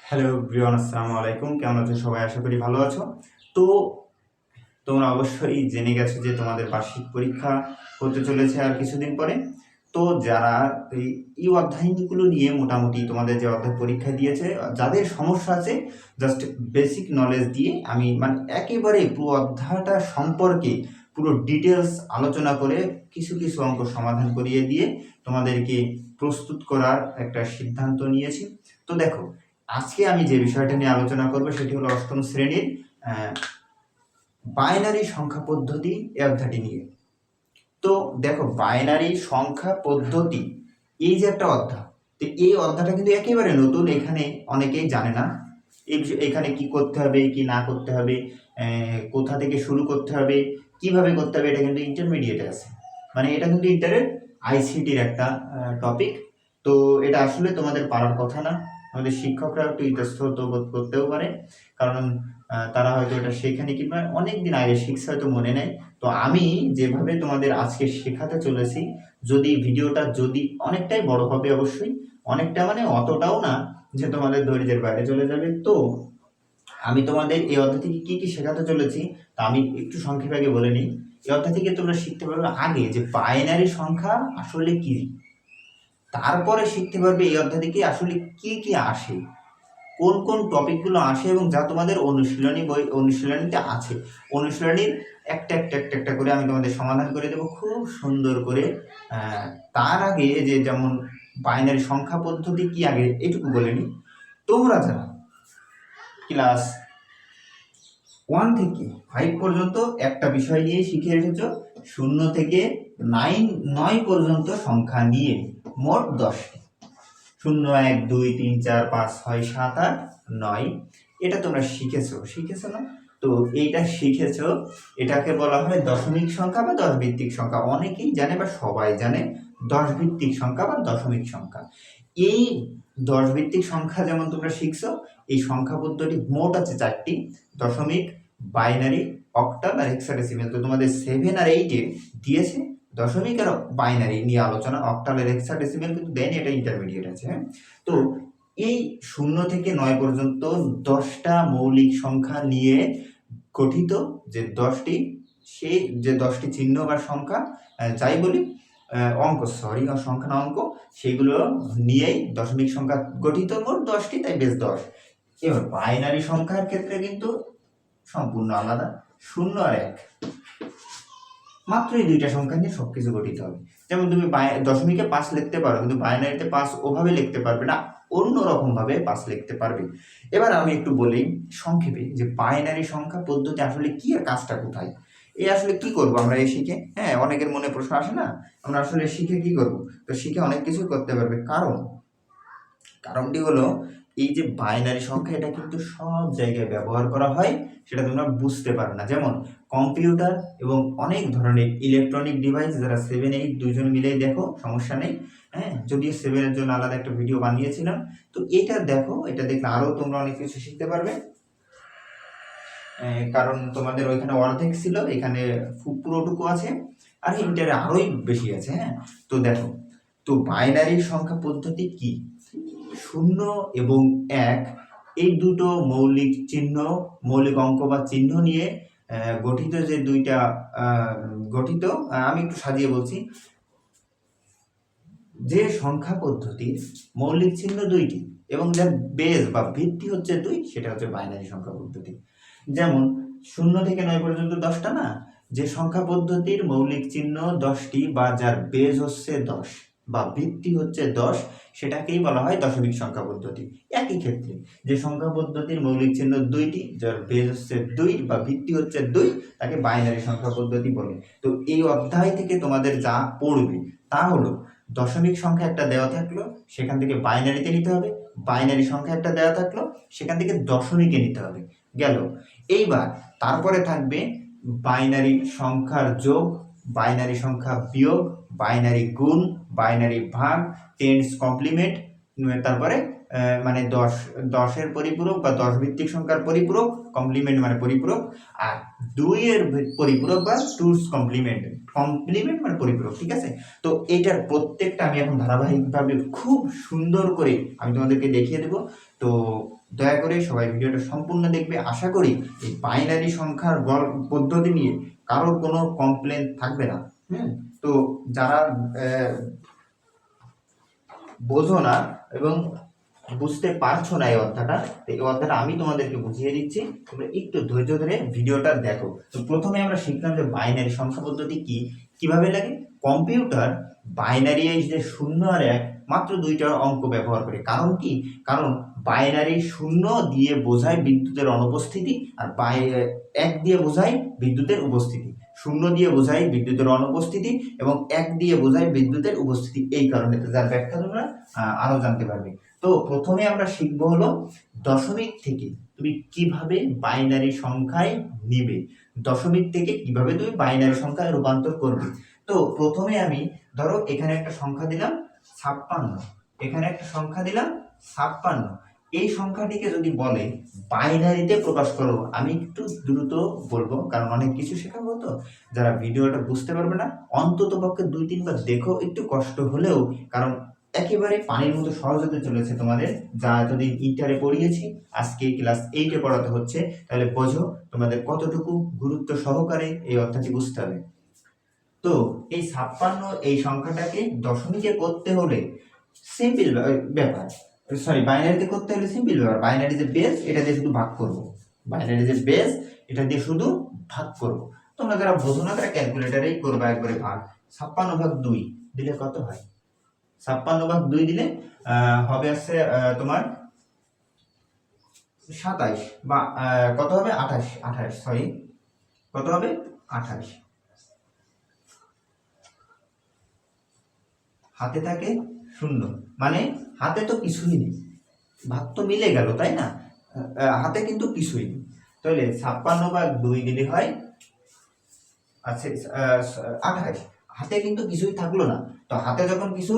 Hello everyone, আসসালামু আলাইকুম। কেমন আছো সবাই? আশা করি ভালো আছো। তো তোমরা অবশ্যই জেনে গেছো যে তোমাদের বার্ষিক পরীক্ষা হতে চলেছে আর কিছুদিন পরে। তো যারা এই অধ্যায়গুলো নিয়ে মোটামুটি তোমাদের যে অধ্যায় পরীক্ষা দিয়েছে, যাদের সমস্যা আছে, জাস্ট বেসিক নলেজ দিয়ে আমি মানে একেবারে পুরো অধ্যায়টা সম্পর্কে পুরো ডিটেলস আলোচনা করে কিছু কিছু অঙ্ক সমাধান করিয়ে দিয়ে তোমাদেরকে প্রস্তুত করার একটা সিদ্ধান্ত নিয়েছি। তো দেখো, আজকে আমি যে বিষয়টা নিয়ে আলোচনা করব সেটি হলো অষ্টম শ্রেণীর বাইনারি সংখ্যা পদ্ধতি এই অধ্যায়টি নিয়ে। তো দেখো, বাইনারি সংখ্যা পদ্ধতি এই যে একটা অধ্যায়, তো এই অধ্যায়টা কিন্তু একেবারে নতুন, এখানে অনেকেই জানে না এখানে কি করতে হবে কি না করতে হবে, কোথা থেকে শুরু করতে হবে, কিভাবে করতে হবে, এটা কিন্তু ইন্টারমিডিয়েটে আছে। মানে এটা কিন্তু ইন্টারের আইসিটির একটা টপিক। তো এটা আসলে তোমাদের পারার কথা না। আমাদের শিক্ষকরা একটু ইতস্তত বোধ করতেও পারে, কারণ তারা হয়তো এটা শেখেনি কিংবা অনেক দিন আগে শিখছে, হয়তো মনে নেই। তো আমি যেভাবে তোমাদের আজকে শেখাতে চলেছি, যদি ভিডিওটা যদি অনেকটাই বড় হবে অবশ্যই, অনেকটা মানে অতটাও না যে তোমাদের ধৈর্যের বাইরে চলে যাবে। তো আমি তোমাদের এই অধ্যায় থেকে কি কি শেখাতে চলেছি তা আমি একটু সংক্ষেপে আগে বলে নিই। এই অধ্যায় থেকে তোমরা শিখতে পারবে আগে যে বাইনারি সংখ্যা আসলে কি, তারপরে শিখতে পারবে এই অধ্যায় থেকে আসলে কি কি আসে, কোন কোন টপিকগুলো আসে এবং যা তোমাদের অনুশীলনীতে আছে। অনুশীলনীর একটা একটা একটা একটা করে আমি তোমাদের সমাধান করে দেবো খুব সুন্দর করে। তার আগে যে যেমন বাইনারি সংখ্যা পদ্ধতি কি, আগে এটুকু বলে নিই। তোমরা যারা ক্লাস 1 থেকে 5 পর্যন্ত একটা বিষয় নিয়ে শিখে এসেছো, 0 থেকে 9 পর্যন্ত সংখ্যা নিয়ে মোট 10টি, 0 1 2 3 4 5 6 7 8 9, এটা তোমরা শিখেছো না? তো এইটা শিখেছো, এটাকে বলা হয় দশমিক সংখ্যা বা 10 ভিত্তিক সংখ্যা। অনেকেই জানে বা সবাই জানে 10 ভিত্তিক সংখ্যা বা দশমিক সংখ্যা। এই 10 ভিত্তিক সংখ্যা যেমন তোমরা শিখছো, এই সংখ্যা পদ্ধতি মোট আছে 4টি: দশমিক, বাইনারি, অক্টাল আর হেক্সাডেসিমেল। তো তোমাদের 7 আর 8-এ দিয়েছে দশমিক আর বাইনারি নিয়ে আলোচনা, অক্টাল আর হেক্সাডেসিমেল কিন্তু দেয়নি, এটা ইন্টারমিডিয়েট আছে। হ্যাঁ, তো এই 0 থেকে 9 পর্যন্ত 10টা মৌলিক সংখ্যা নিয়ে গঠিত যে 10টি, সেই যে 10টি চিহ্ন বা সংখ্যা, যাই বলি অঙ্ক, সরি সংখ্যা না অঙ্ক, সেগুলো নিয়েই দশমিক সংখ্যা গঠিত, মোট 10টি, তাই বেশ 10। এবার বাইনারি সংখ্যার ক্ষেত্রে কিন্তু সম্পূর্ণ আলাদা, 0 আর 1, মাত্র এই দুইটা সংখ্যা নিয়ে সবকিছু গঠিত হবে। যেমন তুমি দশমিকে 5 লিখতে পারো, কিন্তু বাইনারিতে 5 ওভাবে লিখতে পারবে না, অন্যরকম ভাবে 5 লিখতে পারবে। এবার আমি একটু বলি সংক্ষেপে যে বাইনারি সংখ্যা পদ্ধতি আসলে কি আর কাজটা কোথায়। এই আসলে কি করব আমরা এই শিখে? হ্যাঁ, অনেকের মনে প্রশ্ন আসে না, আমরা আসলে শিখে কি করব? তো শিখে অনেক কিছু করতে পারবে। কারণটি হলো, এই যে বাইনারি সংখ্যা, এটা কিন্তু সব জায়গায় ব্যবহার করা হয়, সেটা তোমরা বুঝতে পারো না। যেমন কম্পিউটার এবং অনেক ধরনের ইলেকট্রনিক ডিভাইস, যারা 7 8 দুজন মিলেই দেখো, সমস্যা নেই। হ্যাঁ, যদিও 7-এর জন্য আলাদা একটা ভিডিও বানিয়েছিলাম। তো এটা দেখো, এটা দেখলে আরও তোমরা অনেক কিছু শিখতে পারবে। কারণ তোমাদের ওইখানে অর্ধেক ছিল, এখানে পুরোটুকু আছে, আর ইন্টারে আরোই বেশি আছে। হ্যাঁ, তো দেখো, তো বাইনারি সংখ্যা পদ্ধতি কি? 0 এবং 1, এই দুটো মৌলিক চিহ্ন, মৌলিক অঙ্ক বা চিহ্ন নিয়ে গঠিত যে দুইটা গঠিত, আমি একটু সাজিয়ে বলছি, যে সংখ্যা পদ্ধতির মৌলিক চিহ্ন 2টি এবং যার বেস বা ভিত্তি হচ্ছে 2, সেটা হচ্ছে বাইনারি সংখ্যা পদ্ধতি। যেমন 0 থেকে 9 পর্যন্ত 10টা না, যে সংখ্যা পদ্ধতির মৌলিক চিহ্ন 10টি বা যার বেস হচ্ছে 10 বা ভিত্তি হচ্ছে 10, সেটাকেই বলা হয় দশমিক সংখ্যা পদ্ধতি। একই ক্ষেত্রে যে সংখ্যা পদ্ধতির মৌলিক চিহ্ন 2টি, যার বেস হচ্ছে 2 বা ভিত্তি হচ্ছে 2, তাকে বাইনারি সংখ্যা পদ্ধতি বলে। তো এই অধ্যায় থেকে তোমাদের যা পড়বে তা হলো, দশমিক সংখ্যা একটা দেওয়া থাকলো, সেখান থেকে বাইনারিতে নিতে হবে, বাইনারি সংখ্যা একটা দেওয়া থাকলো, সেখান থেকে দশমিকে নিতে হবে, গেল। এইবার তারপরে থাকবে বাইনারি সংখ্যার যোগ, বাইনারি সংখ্যা বিয়োগ, বাইনারি গুণ, বাইনারি ভাগ, টেন্স কমপ্লিমেন্ট, তারপরে মানে 10 পরিপূরক বা 10 ভিত্তিক সংখ্যার পরিপূরক, কমপ্লিমেন্ট মানে পরিপূরক, আর 2 এর পরিপূরক বা 2's কমপ্লিমেন্ট, কমপ্লিমেন্ট মানে পরিপূরক, ঠিক আছে। তো এটার প্রত্যেকটা আমি এখন ধারাবাহিকভাবে খুব সুন্দর করে আমি তোমাদেরকে দেখিয়ে দেব। তো দয়া করে সবাই ভিডিওটা সম্পূর্ণ দেখবে। আশা করি এই বাইনারি সংখ্যার পদ্ধতি নিয়ে কারোর কোনো কমপ্লেন থাকবে না। তো যারা বোঝো না এবং বুঝতে পারছো না এই অধ্যায়টা আমি তোমাদেরকে বুঝিয়ে দিচ্ছি, তোমরা একটু ধৈর্য ধরে ভিডিওটা দেখো। তো প্রথমে আমরা শিখলাম যে বাইনারি সংখ্যা পদ্ধতি কি, কিভাবে লাগে। কম্পিউটার বাইনারি যে 0 আর 1 মাত্র 2টা অঙ্ক ব্যবহার করে। কারণ কি, কারণ বাইনারি 0 দিয়ে বোঝায় বিদ্যুতের অনুপস্থিতি, আর 1 দিয়ে বোঝায় বিদ্যুতের উপস্থিতি। 0 দিয়ে বোঝায় বিদ্যুতের অনুপস্থিতি এবং 1 দিয়ে বোঝায় বিদ্যুতের উপস্থিতি। এই কারণে যার ব্যাখ্যা তোমরা আরো জানতে পারবে। তো প্রথমে আমরা শিখবো হলো দশমিক থেকে তুমি কিভাবে বাইনারি সংখ্যায় নিবে, দশমিক থেকে কিভাবে তুমি বাইনারি সংখ্যায় রূপান্তর করবে। তো প্রথমে আমি ধরো এখানে একটা সংখ্যা দিলাম 56, এখানে একটা সংখ্যা দিলাম 56। এই সংখ্যাটিকে যদি বলে বাইনারিতে প্রকাশ করো, আমি একটু দ্রুত বলবো কারণ অনেক কিছু শেখাবো, তো যারা ভিডিওটা বুঝতে পারবে না অন্তত পক্ষে 2-3 বার দেখো, একটু কষ্ট হলেও, কারণ একেবারে পানির মতো সহজ হতে চলেছে তোমাদের। যা এতদিন ইন্টারে পড়িয়েছি আজকে ক্লাস 8-এ পড়াতে হচ্ছে, তাহলে বোঝো তোমাদের কতটুকু গুরুত্ব সহকারে এই অধ্যায়টি বুঝতে হবে। তো এই 56 এই সংখ্যাটাকে দশমিকে করতে হলে সিম্পল ব্যাপার, সরি বাইনারিতে করতে হলে সিম্পল ব্যাপার। বাইনারি যে বেস এটা দিয়ে শুধু ভাগ করব, বাইনারি যে বেস এটা দিয়ে শুধু ভাগ করব। তোমরা যারা বোঝো না তারা ক্যালকুলেটরেই করবা একবারে ভাগ। 56/2 দিলে কত হয়? 56/2 দিলে হবে আছে তোমার 27 বা কত হবে 28 সরি কত হবে 28। হাতে থাকে 0, মানে হাতে তো কিছুই নেই, ভাগ তো মিলে গেল তাই না, হাতে কিন্তু কিছুই নেই। তাহলে 56/2 দিলে হয় আচ্ছা 28। হাতে কিন্তু কিছুই থাকলো না, তো হাতে যখন কিছু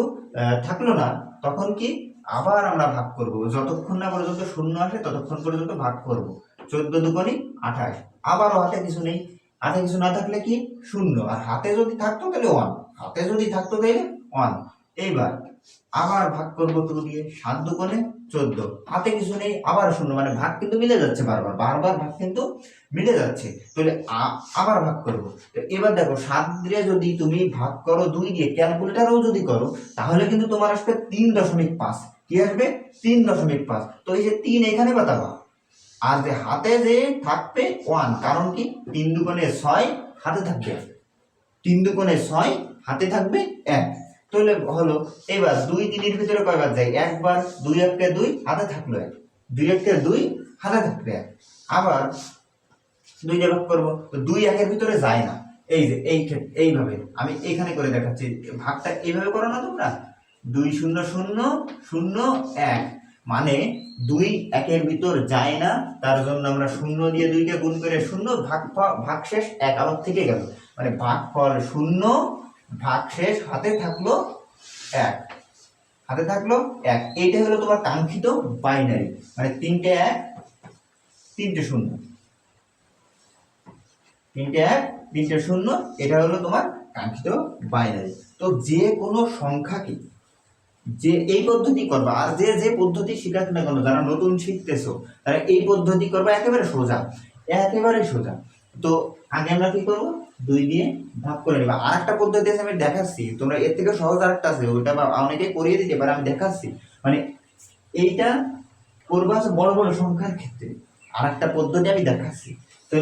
থাকলো না তখন কি আবার আমরা ভাগ করব, যতক্ষণ না পর্যন্ত 0 আসে ততক্ষণ পর্যন্ত ভাগ করব। 14×2 = 28। আবারও হাতে কিছু নেই, হাতে কিছু না থাকলে কি 0, আর হাতে যদি থাকতো তাহলে 1, হাতে যদি থাকতো তাহলে 1। এইবার আবার ভাগ করব 2 দিয়ে, 7×2 = 14। হাতে কিছু নেই, আবার 0, মানে ভাগ কিন্তু মিলে যাচ্ছে, বারবার ভাগ কিন্তু মিলে যাচ্ছে। তাহলে আবার ভাগ করব। তো এবার দেখো 7 দিয়ে যদি তুমি ভাগ করো 2 দিয়ে, ক্যালকুলেটরও যদি করো, তাহলে কিন্তু তোমার আসবে 3.5। কি আসবে? 3.5। তো এই যে 3 এখানে বাতাবা, আর যে হাতে যে থাকবে 1, কারণ কি 3×2 = 6 হাতে থাকবে, 3×2 = 6 হাতে থাকবে 1। তাহলে হলো এবার 2-3 এর ভিতরে কয়বার যায়? একবার। 2-1 2 হাতে থাকলো 1, 2-1 2 হাতে থাকবে 1। আবার 2 দিয়ে ভাগ করব, তো 2-1 এর ভিতরে যায় না। এই যে এইভাবে আমি এখানে করে দেখাচ্ছি, ভাগটা এইভাবে করো না তোমরা, 2 0 0 0 1, মানে 2-1 এর ভিতর যায় না, তার জন্য আমরা 0 দিয়ে 2 কে গুণ করে 0, ভাগ শেষ 1 আবার থেকে গেল, মানে ভাগফল 0, ভাগ শেষ হাতে থাকলো 1, হাতে থাকলো 1। এইটা হলো তোমার কাঙ্ক্ষিত বাইনারি, মানে 3টে 1 3টে 0, 3টে 1 3টে 0, এটা হলো তোমার কাঙ্ক্ষিত বাইনারি। তো যে কোনো সংখ্যাকে যে এই পদ্ধতি করবা, আর যে যে পদ্ধতি শিখাক না কেন, যারা নতুন শিখতেছো তারা এই পদ্ধতি করবা, একেবারে সোজা, একেবারে সোজা। তো আগে আমরা কি করবো, 2 দিয়ে ভাগ করে নেবা। আর একটা পদ্ধতি আছে আমি দেখাচ্ছি, তোমরা এর থেকে সহজ আরেকটা আছে, ওইটা অনেকে করিয়ে দিতে পারে, আমি দেখাচ্ছি। মানে এইটা করবা আছে বড় বড় সংখ্যার ক্ষেত্রে, আর একটা পদ্ধতি আমি দেখাচ্ছি। তো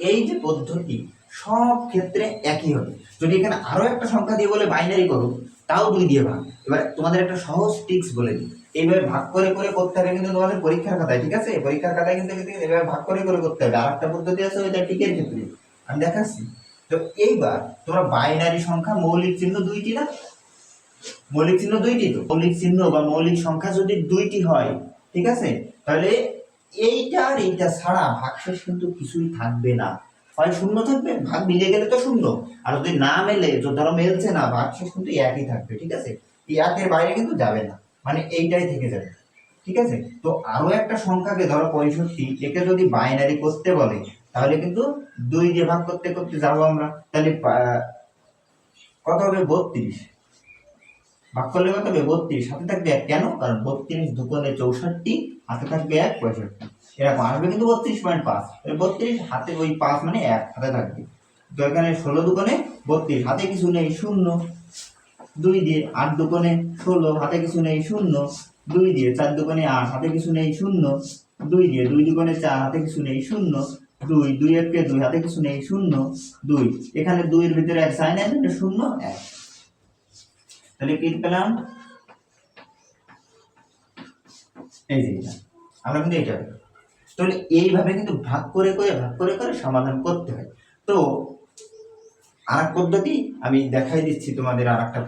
এই যে পদ্ধতি সব ক্ষেত্রে একই হবে। যদি এখানে আরো একটা সংখ্যা দিয়ে বলে বাইনারি করো, তাও 2 দিয়ে ভাগ। এবার তোমাদের একটা সহজ ট্রিক্স বলে দিই, এইভাবে ভাগ করে করে করতে হবে কিন্তু তোমাদের পরীক্ষার খাতায়, ঠিক আছে? পরীক্ষার খাতায় কিন্তু এইভাবে ভাগ করে করে করতে হবে। আর একটা পদ্ধতি আছে ওইটা টিকের ক্ষেত্রে, আমি দেখাচ্ছি। তো এইবার তোমরা বাইনারি সংখ্যা মৌলিক চিহ্ন 2টি না, মৌলিক চিহ্ন 2টি, তো মৌলিক চিহ্ন বা মৌলিক সংখ্যা যদি 2টি হয়, ঠিক আছে, তাহলে এইটা আর এইটা ছাড়া ভাগশেষ কিন্তু কিছুই থাকবে না। হয় 0 থাকবে, ভাগ মিলে গেলে তো 0, আর যদি না মেলে, ধরো মেলছে না, ভাগশেষ কিন্তু একই থাকবে, ঠিক আছে? এই 1 এর বাইরে কিন্তু যাবে না, মানে এইটাই থেকে যাবে, ঠিক আছে। তো আরো একটা সংখ্যাকে ধরো 65, একে যদি বাইনারি করতে বলে তাহলে কিন্তু 2 দিয়ে ভাগ করতে করতে যাবো আমরা, তাহলে কত হবে 32, ভাগ করলে কত হবে 32, হাতে থাকবে 1, কেন? কারণ 32 দুগুণে 64, হাতে থাকবে 1, 65, এরকম আসবে কিন্তু 32.5, 32 হাতে ওই 5 মানে 1 হাতে থাকবে। তো এখানে 16 দুগুণে 32, হাতে কিছু নেই, 0, 2 দিয়ে 8 দুগুণে 16, হাতে কিছু নেই, 0, 2 দিয়ে 4 দুগুণে 8, হাতে কিছু নেই, 0, 2 দিয়ে 2 দুগুণে 4, হাতে কিছু নেই, 0, 2, 2 একে 2, হাতে কিছু নেই, 0, 2, এখানে 2 এর ভিতরে 1 সাইন আছে, 0, 1, তাহলে কি পেলাম? এই যে এটা আমরা কিন্তু এটা, তাহলে এইভাবে কিন্তু ভাগ করে সমাধান করতে হয়। তো আরেক পদ্ধতি আমি দেখাই দিচ্ছি তোমাদের, আরেকটা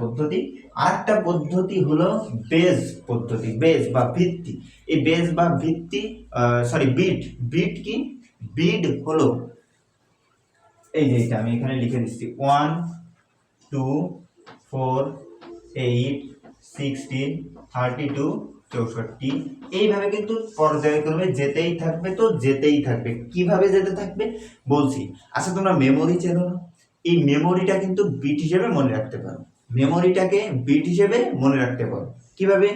পদ্ধতি হলো বেজ পদ্ধতি, বেজ বা ভিত্তি। এই বেজ বা ভিত্তি বিট কি? বিট হলো এই যে এটা আমি এখানে লিখে দিচ্ছি 1, 2, 4, 8, 16, 32, 64, এইভাবে কিন্তু পর্যায়ক্রমে যেতেই থাকবে, তো যেতেই থাকবে। কিভাবে যেতে থাকবে বলছি। আচ্ছা তোমরা মেমোরি চেনো না? এই মেমোরিটা কিন্তু বিট হিসেবে মনে রাখতে পারো, মেমোরিটাকে বিট হিসেবে মনে রাখতে পারো কিভাবে?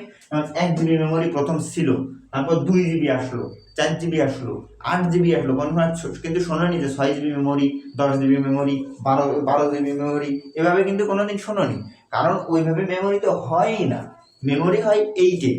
1 জিবি মেমোরি প্রথম ছিল, তারপর 2 জিবি আসলো, 4 জিবি আসলো, 8 জিবি আসলো, কিন্তু শোনোনি যে 6 GB memory, 10 GB memory, 12 GB memory, এভাবে কিন্তু কোনোদিন শোনোনি, কারণ ওইভাবে মেমোরি তো হয়ই না। মেমোরি হয় এইটে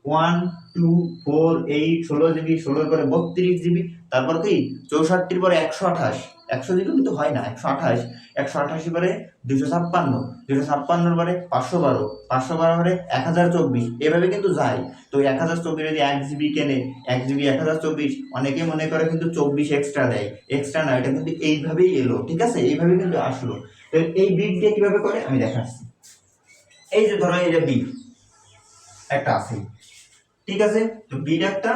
1, 2, 4, 8, 16 জিবি, 16 করে 32 জিবি, তারপর কি 64 পরে 128, 100 জিবি কিন্তু হয় না, 128, 188 পরে 256, 256 পরে 512, 512 পরে 1024, এভাবে কিন্তু যায়। তো 1024 যদি 1 জিবি কেনে, 1 জিবি 1024, অনেকে মনে করে কিন্তু 24 এক্সট্রা দেয়, এক্সট্রা না, এটা কিন্তু এইভাবেই এলো, ঠিক আছে, এইভাবে কিন্তু আসলো। তো এই বিট দিয়ে কিভাবে করে আমি দেখাচ্ছি। এই যে ধরো এই যে বিট একটা আছে, ঠিক আছে, তো বিট একটা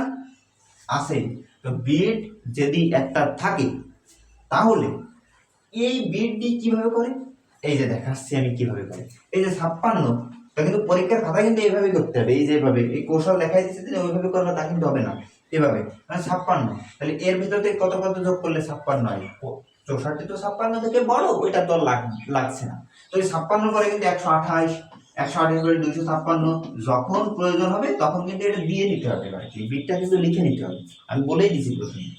আছে, তো বিট যদি একটা থাকে তাহলে এই বিট দিয়ে কিভাবে করে এই যে দেখাচ্ছি আমি কিভাবে করে। এই যে 56, তা কিন্তু পরীক্ষার খাতা কিন্তু এইভাবে করতে হবে, এই যে এইভাবে এই কৌশল দেখাই দিচ্ছে যে ওইভাবে করবে তা কিন্তু হবে না, এভাবে মানে 56, তাহলে এর ভিতর থেকে কত কত যোগ করলে 56 হয়? 64 তো 56 থেকে বড়, ওইটা তো লাগছে না। তো এই 56 পরে কিন্তু 128, 128 করে 256, যখন প্রয়োজন হবে তখন কিন্তু এটা দিয়ে নিতে হবে, আর কি বিটটা কিন্তু লিখে নিতে হবে, আমি বলেই দিছি প্রথমে।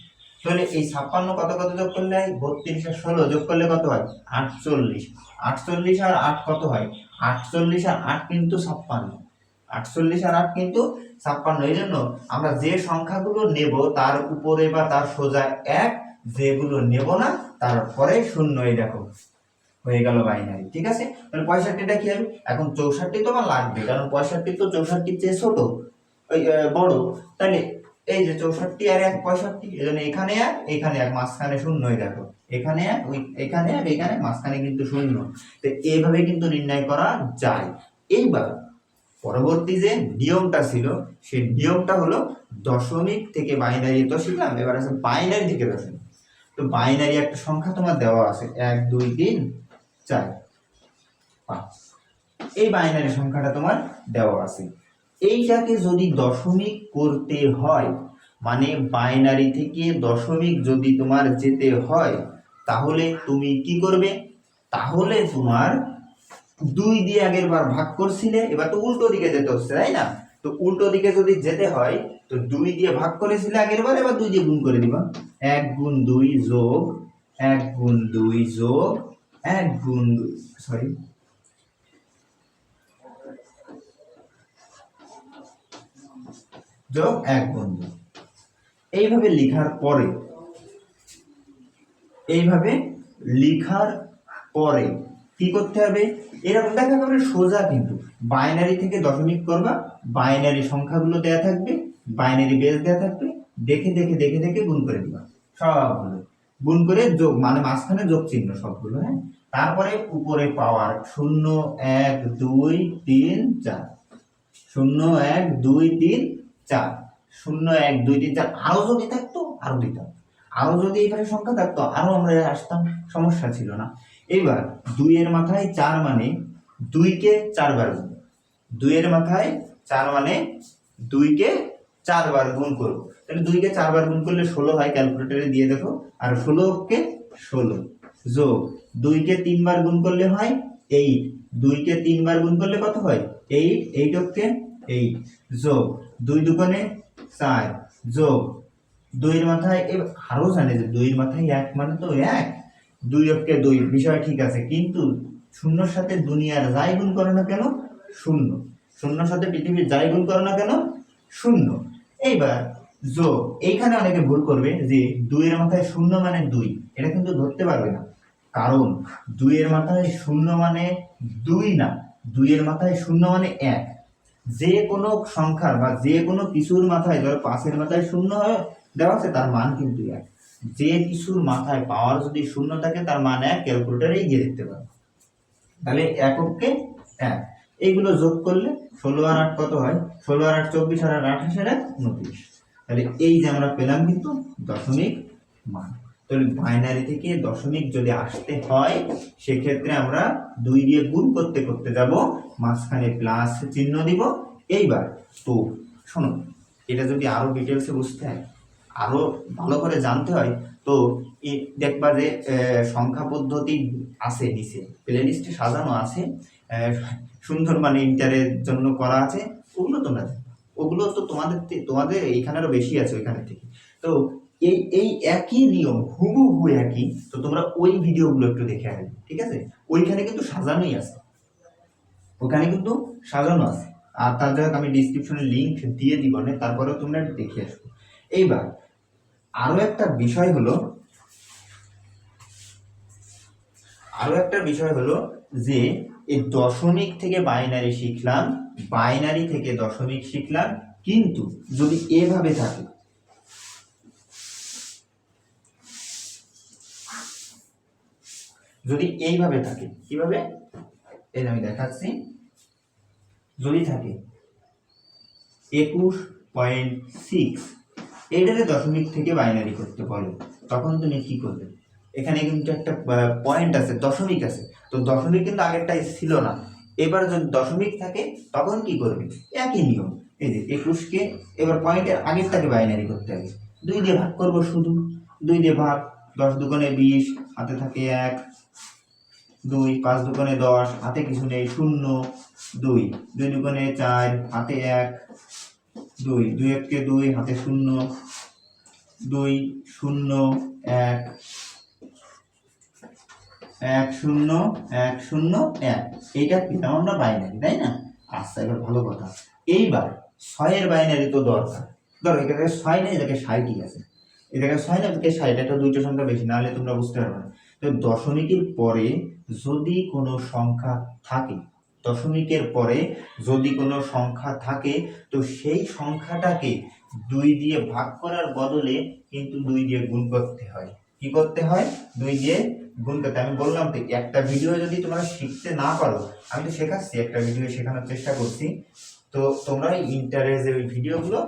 তাহলে এই 56 কত কত যোগ করলে হয়? 32 আর 16 যোগ করলে কত হয়? 48, 48 আর 8 কত হয়? 48 আর 8 কিন্তু 56, 48 আর 8 কিন্তু 56, এই জন্য আমরা যে সংখ্যাগুলো নেব তার উপরে বা তার সোজা 1, যেগুলো নেব না তারপরে 0, এই দেখো হয়ে গেল বাইনারি, ঠিক আছে। তাহলে 65টা কি হবে? এখন 64 তোমার লাগবে, কারণ 65 তো 64 চেয়ে ছোট, ওই বড়, তাহলে এই যে 64 আর 1 65, এজন্য এখানে 1 এখানে 1, মাঝখানে 0, এই দেখো এখানে 1 ওই এখানে 1 এখানে, মাঝখানে কিন্তু 0। তো এইভাবে কিন্তু নির্ণয় করা যায়। এইবার পরবর্তী যে নিয়মটা ছিল সেই নিয়মটা হলো দশমিক থেকে বাইনারি, তো শিখলাম, এবার আছে বাইনারি থেকে দশমিক। তো বাইনারি একটা সংখ্যা তোমার দেওয়া আছে 1, 2, 3, 4, 5, এই বাইনারি সংখ্যাটা তোমার দেওয়া আছে। এইটাকে যদি দশমিক করতে হয়, মানে বাইনারি থেকে দশমিক যদি তোমার যেতে হয়, তাহলে তুমি কি করবে? তাহলে তোমার 2 দিয়ে আগের বার ভাগ করছিলে, এবার তো উল্টো দিকে যেতে হচ্ছে, তাই না? তো উল্টো দিকে যদি যেতে হয়, তো 2 দিয়ে ভাগ করেছিলে আগের বার, এবার 2 দিয়ে গুণ করে দিবা। 1 গুণ 2 যোগ 1 গুণ 2 যোগ 1 গুণ 2, সরি, যোগ 1 গুণ 2, এইভাবে লিখার পরে কি করতে হবে? এরকম দেখা যাবে সোজা, কিন্তু বাইনারি থেকে দশমিক করবা, বাইনারি সংখ্যাগুলো দেয়া থাকবে, বাইনারি বেস দেয়া থাকবে, দেখে দেখে দেখে দেখে গুণ করে দিবা সবগুলো, গুণ করে যোগ, মানে মাঝখানে যোগ চিহ্ন সবগুলো, হ্যাঁ। তারপরে উপরে পাওয়ার 0, 1, 2, 3, 4, 0, 1, 2, 3, 4, 0, 1, 2, 3, 4, আরো যদি থাকতো আরো দিতাম, আরো যদি এখানে সংখ্যা থাকতো আরো আমরা আসতাম, সমস্যা ছিল না। এবার 2 এর মাথায় 4 মানে 2 কে 4 বার গুণ, 2 এর মাথায় 4 মানে 2 কে 4 বার গুণ করব, তাহলে 2 কে 4 বার গুণ করলে 16 হয়, ক্যালকুলেটরে দিয়ে দেখো। আর 16 কে 16 যোগ 2 কে 3 বার গুণ করলে হয় 8, 2 কে 3 বার গুণ করলে কত হয় 8, 8 কে 8 যোগ 2 দুগুণে 4 যোগ 2 এর মাথায় আরো জানে যে 2 এর মাথায় 1 মানে তো 1, 2 কে 2 বিষয় ঠিক আছে, কিন্তু শূন্যর সাথে দুনিয়ার যাই গুণ করো না কেন শূন্য, শূন্যর সাথে পৃথিবীর যাই গুণ করো না কেন শূন্য। এইবার যোগ, এইখানে অনেকে ভুল করবে যে 2 এর মাথায় শূন্য মানে 2, এটা কিন্তু ধরতে পারবে না, কারণ 2 এর মাথায় শূন্য মানে 2 না, 2 এর মাথায় শূন্য মানে 1। যে কোনো সংখ্যার বা যে কোনো কিছুর মাথায়, ধরো 5 এর মাথায় শূন্য দেওয়া আছে, তার মান কিন্তু 1। যে কিছুর মাথায় পাওয়ার যদি শূন্য থাকে তার মান 1, ক্যালকুলেটরেই গিয়ে দেখতে পাবে। তাহলে এককে 1, এইগুলো যোগ করলে 16 আর 8 কত হয়, 16 আর 8 24, আর 28 আর 1 29। তাহলে এই যে আমরা পেলাম কিন্তু দশমিক মান। তাহলে বাইনারি থেকে দশমিক যদি আসতে হয় সেক্ষেত্রে আমরা 2 দিয়ে গুণ করতে করতে যাব, মাঝখানে প্লাস চিহ্ন দিব। এইবার তো শোনো, এটা যদি আরো ডিটেলসে বুঝতে হয়, আরো ভালো করে জানতে হয়, তো দেখবা যে সংখ্যা পদ্ধতি আছে, নিচে প্লেলিস্টে সাজানো আছে, সুন্দর মানে ইন্টারের জন্য করা আছে, ওগুলো তোমরা ওগুলো তো তোমাদের এইখানেরও বেশি আছে ওইখানের থেকে। তো এই একই নিয়ম হুবহু একই, তো তোমরা ওই ভিডিওগুলো একটু দেখে আসবে, ঠিক আছে? ওইখানে কিন্তু সাজানোই আছে, ওখানে কিন্তু সাজানো আছে। আর তার জন্য আমি ডিসক্রিপশনে লিংক দিয়ে দিব না, তারপরেও তোমরা দেখে আসবে। এইবার আরো একটা বিষয় হলো যে এই দশমিক থেকে বাইনারি শিখলাম, বাইনারি থেকে দশমিক শিখলাম, কিন্তু যদি এভাবে থাকে, যদি এইভাবে থাকে, কিভাবে এই আমি দেখাচ্ছি, যদি থাকে 21.6, এইটাকে দশমিক থেকে বাইনারি করতে বলে, তখন তুমি কি করবে? এখানে কিন্তু একটা পয়েন্ট আছে, দশমিক আছে, তো দশমিক কিন্তু আগেরটাই ছিল না, এবার যদি দশমিক থাকে তখন কি করবে? একই নিয়ম, এই যে 21কে এবার পয়েন্টের আগেরটাকে বাইনারি করতে হবে, 2 দিয়ে ভাগ করব, শুধু 2 দিয়ে ভাগ, 10 দুগুণে 20, হাতে থাকে 1, 2, 5 দুগুণে 10, হাতে কিছু নেই 0, 2, 2 দুগুণে 4, হাতে 1, 2, 2 1 2, হাতে 0, 2 0 1 1 0 1 0 1, এইটা পেলাম আমরা বাইনারি, তাই না? আচ্ছা, এবার ভালো কথা, এইবার 6 এর বাইনারি তো দরকার, ধরো এখানে 6 নেই, এটাকে 60ই আছে, এটাকে 6 না, এটাকে 60, এটা দুইটা সংখ্যা বেশি, নাহলে তোমরা বুঝতে পারবে না। তো দশমিকের পরে যদি কোনো সংখ্যা থাকে, দশমিকের পরে যদি কোনো সংখ্যা থাকে, তো সেই সংখ্যাটাকে 2 দিয়ে ভাগ করার বদলে কিন্তু 2 দিয়ে গুণ করতে হয়। কি করতে হয়? 2 দিয়ে গুণ করতে। আমি বললাম তো, একটা ভিডিও যদি তোমরা শিখতে না পারো, আমি তো শেখাচ্ছি, একটা ভিডিও শেখানোর চেষ্টা করছি, তো তোমরা ইন্টারের যে ওই ভিডিওগুলো,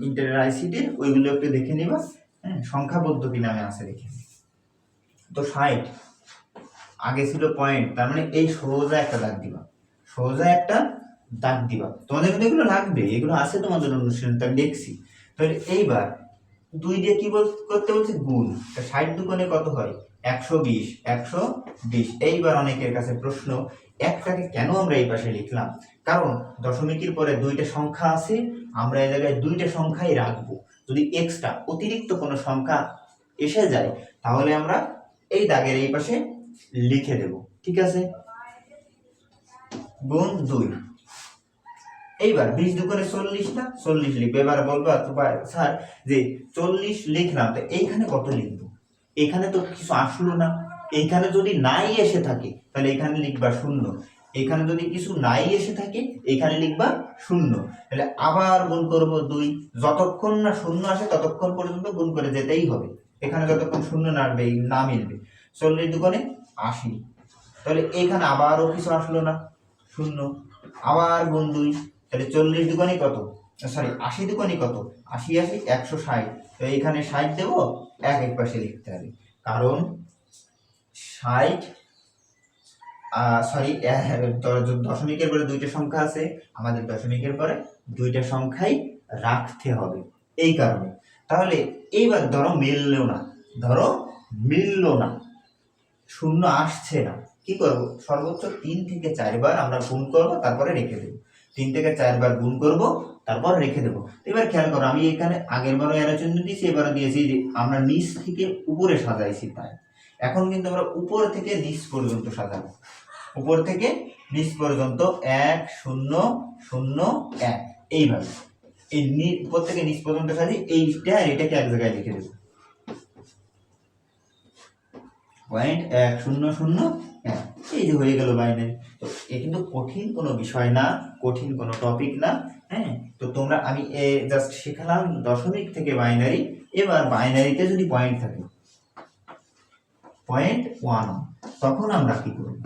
ইন্টারের আইসিটির ওইগুলো একটু দেখে নিবা, সংখ্যা পদ্ধতি নামে আছে, দেখে। তো 60 আগে ছিল পয়েন্ট, তার মানে এই সোজা একটা দাগ দিবা, সোজা একটা দাগ দিবা, তোমাদের কিন্তু এগুলো লাগবে, এগুলো আছে তোমাদের অনুষ্ঠানে, তা দেখছি। তাহলে এইবার 2 দিয়ে কি করতে বলছে? গুণ। 60 দুগুণে কত হয়? 120, 120। এইবার অনেকের কাছে প্রশ্ন, একটাকে কেন আমরা এই পাশে লিখলাম? কারণ দশমিকের পরে 2টা সংখ্যা আছে, আমরা এই জায়গায় 2টা সংখ্যাই রাখবো, যদি এক্সট্রা অতিরিক্ত কোনো সংখ্যা এসে যায় তাহলে আমরা এই দাগের এই পাশে লিখে দেব, ঠিক আছে? গুণ 2। এইবার 20 দুগুণে 40 না, 40 লিখবে। এবার বলবা তো স্যার যে 40 লিখলাম, তো এইখানে কত লিখবো? এখানে তো কিছু আসলো না, এইখানে যদি নাই এসে থাকে তাহলে এখানে লিখবা 0, এখানে যদি কিছু নাই এসে থাকে এখানে লিখবা 0, তাহলে আবার গুণ করব 2, যতক্ষণ না 0 আসে ততক্ষণ পর্যন্ত গুণ করে যেতেই হবে, এখানে যতক্ষণ 0 না মিলবে। 40 দুগুণে 80, তাহলে এইখানে আবারও কিছু আসলো না, 0, আবার গুণ 2, তাহলে 40 দুগুণে কত, সরি 80 দুগুণে কত, 80 80 160, তো এইখানে 60 দেব, এক পাশে লিখতে হবে, কারণ 60 সরি, দশমিকের পরে দুইটা সংখ্যা আছে, আমাদের দশমিকের পরে দুইটা সংখ্যাই রাখতে হবে এই কারণে। তাহলে এইবার ধরো মিললো না, শূন্য আসছে না, কি করব? সর্বোচ্চ 3 থেকে 4 বার আমরা গুণ করব, তারপরে রেখে দেব। 3 থেকে 4 বার গুণ করব, তারপর রেখে দেব। এবার খেয়াল করো, আমি এখানে আগের বারও এর চিহ্ন দিয়েছি, এবারও দিয়েছি, যে আমরা নিচ থেকে উপরে সাজাইছি তাই। এখন কিন্তু আমরা উপর থেকে নিচ পর্যন্ত সাজাবো, উপর থেকে নিচ পর্যন্ত 1 0 0 1 এইভাবে, এই উপর থেকে নিচ পর্যন্ত সাজি। এটাকে এক জায়গায় লিখে দেব, পয়েন্ট 1 0 0 1, এই যে হয়ে গেল বাইনারি। তো এ কিন্তু কঠিন কোনো বিষয় না, কঠিন কোনো টপিক না। হ্যাঁ, তো তোমরা, আমি জাস্ট শেখালাম দশমিক থেকে বাইনারি। এবার বাইনারিতে যদি পয়েন্ট থাকে, পয়েন্ট 1, তখন আমরা কি করব?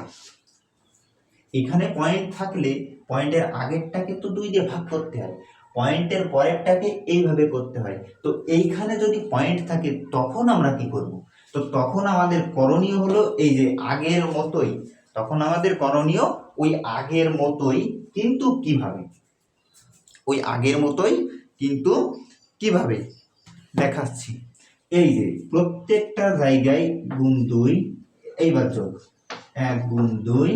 এখানে পয়েন্ট থাকলে পয়েন্টের আগেরটাকে তো 2 দিয়ে ভাগ করতে হয়, পয়েন্টের পরেরটাকে এইভাবে করতে হয়। তো এইখানে যদি পয়েন্ট থাকে তখন আমরা কি করব? তো তখন আমাদের করণীয় হলো এই যে আগের মতোই, তখন আমাদের করণীয় ওই আগের মতোই, কিন্তু কিভাবে? ওই আগের মতোই কিন্তু কিভাবে দেখাচ্ছি। এই যে প্রত্যেকটা জায়গায় গুণ 2, এইবার যোগ 1 গুণ 2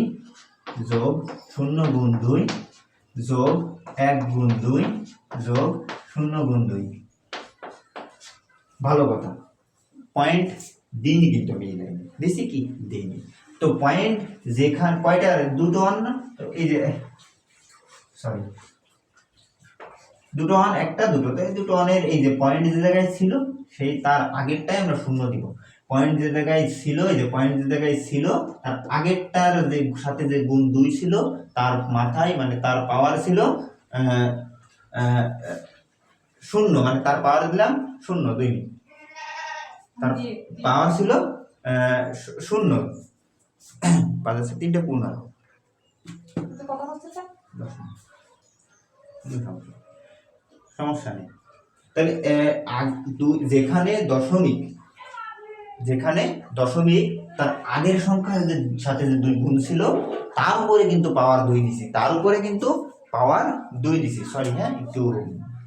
যোগ 0 গুণ 2 যোগ 1 গুণ 2 যোগ 0 গুণ 2। ভালো কথা, পয়েন্ট দিইনি কিন্তু আমি দিছি কি? দিইনি। তো পয়েন্ট যেখানে কয়টা, দুটো অন না, এই যে সরি দুটো অন, একটা দুটো, তাই দুটো অনের এই যে পয়েন্ট যে জায়গায় ছিল সেই তার আগেরটাই আমরা 0 দিব। পয়েন্ট যে জায়গায় ছিল, এই যে পয়েন্ট যে জায়গায় ছিল তার আগেরটার যে সাথে যে গুণ 2 ছিল তার মাথায়, মানে তার পাওয়ার ছিল 0, মানে তার পাওয়ার দিলাম 0, 2, তার পাওয়ার ছিল 0, 5 আছে 3টে পূর্ণ, সমস্যা নেই। তাহলে যেখানে দশমিক তার আগের সংখ্যার সাথে যে 2 গুণ ছিল তার উপরে কিন্তু পাওয়ার 2 দিছি, তার উপরে কিন্তু পাওয়ার 2 দিছি। সরি, হ্যাঁ, একটু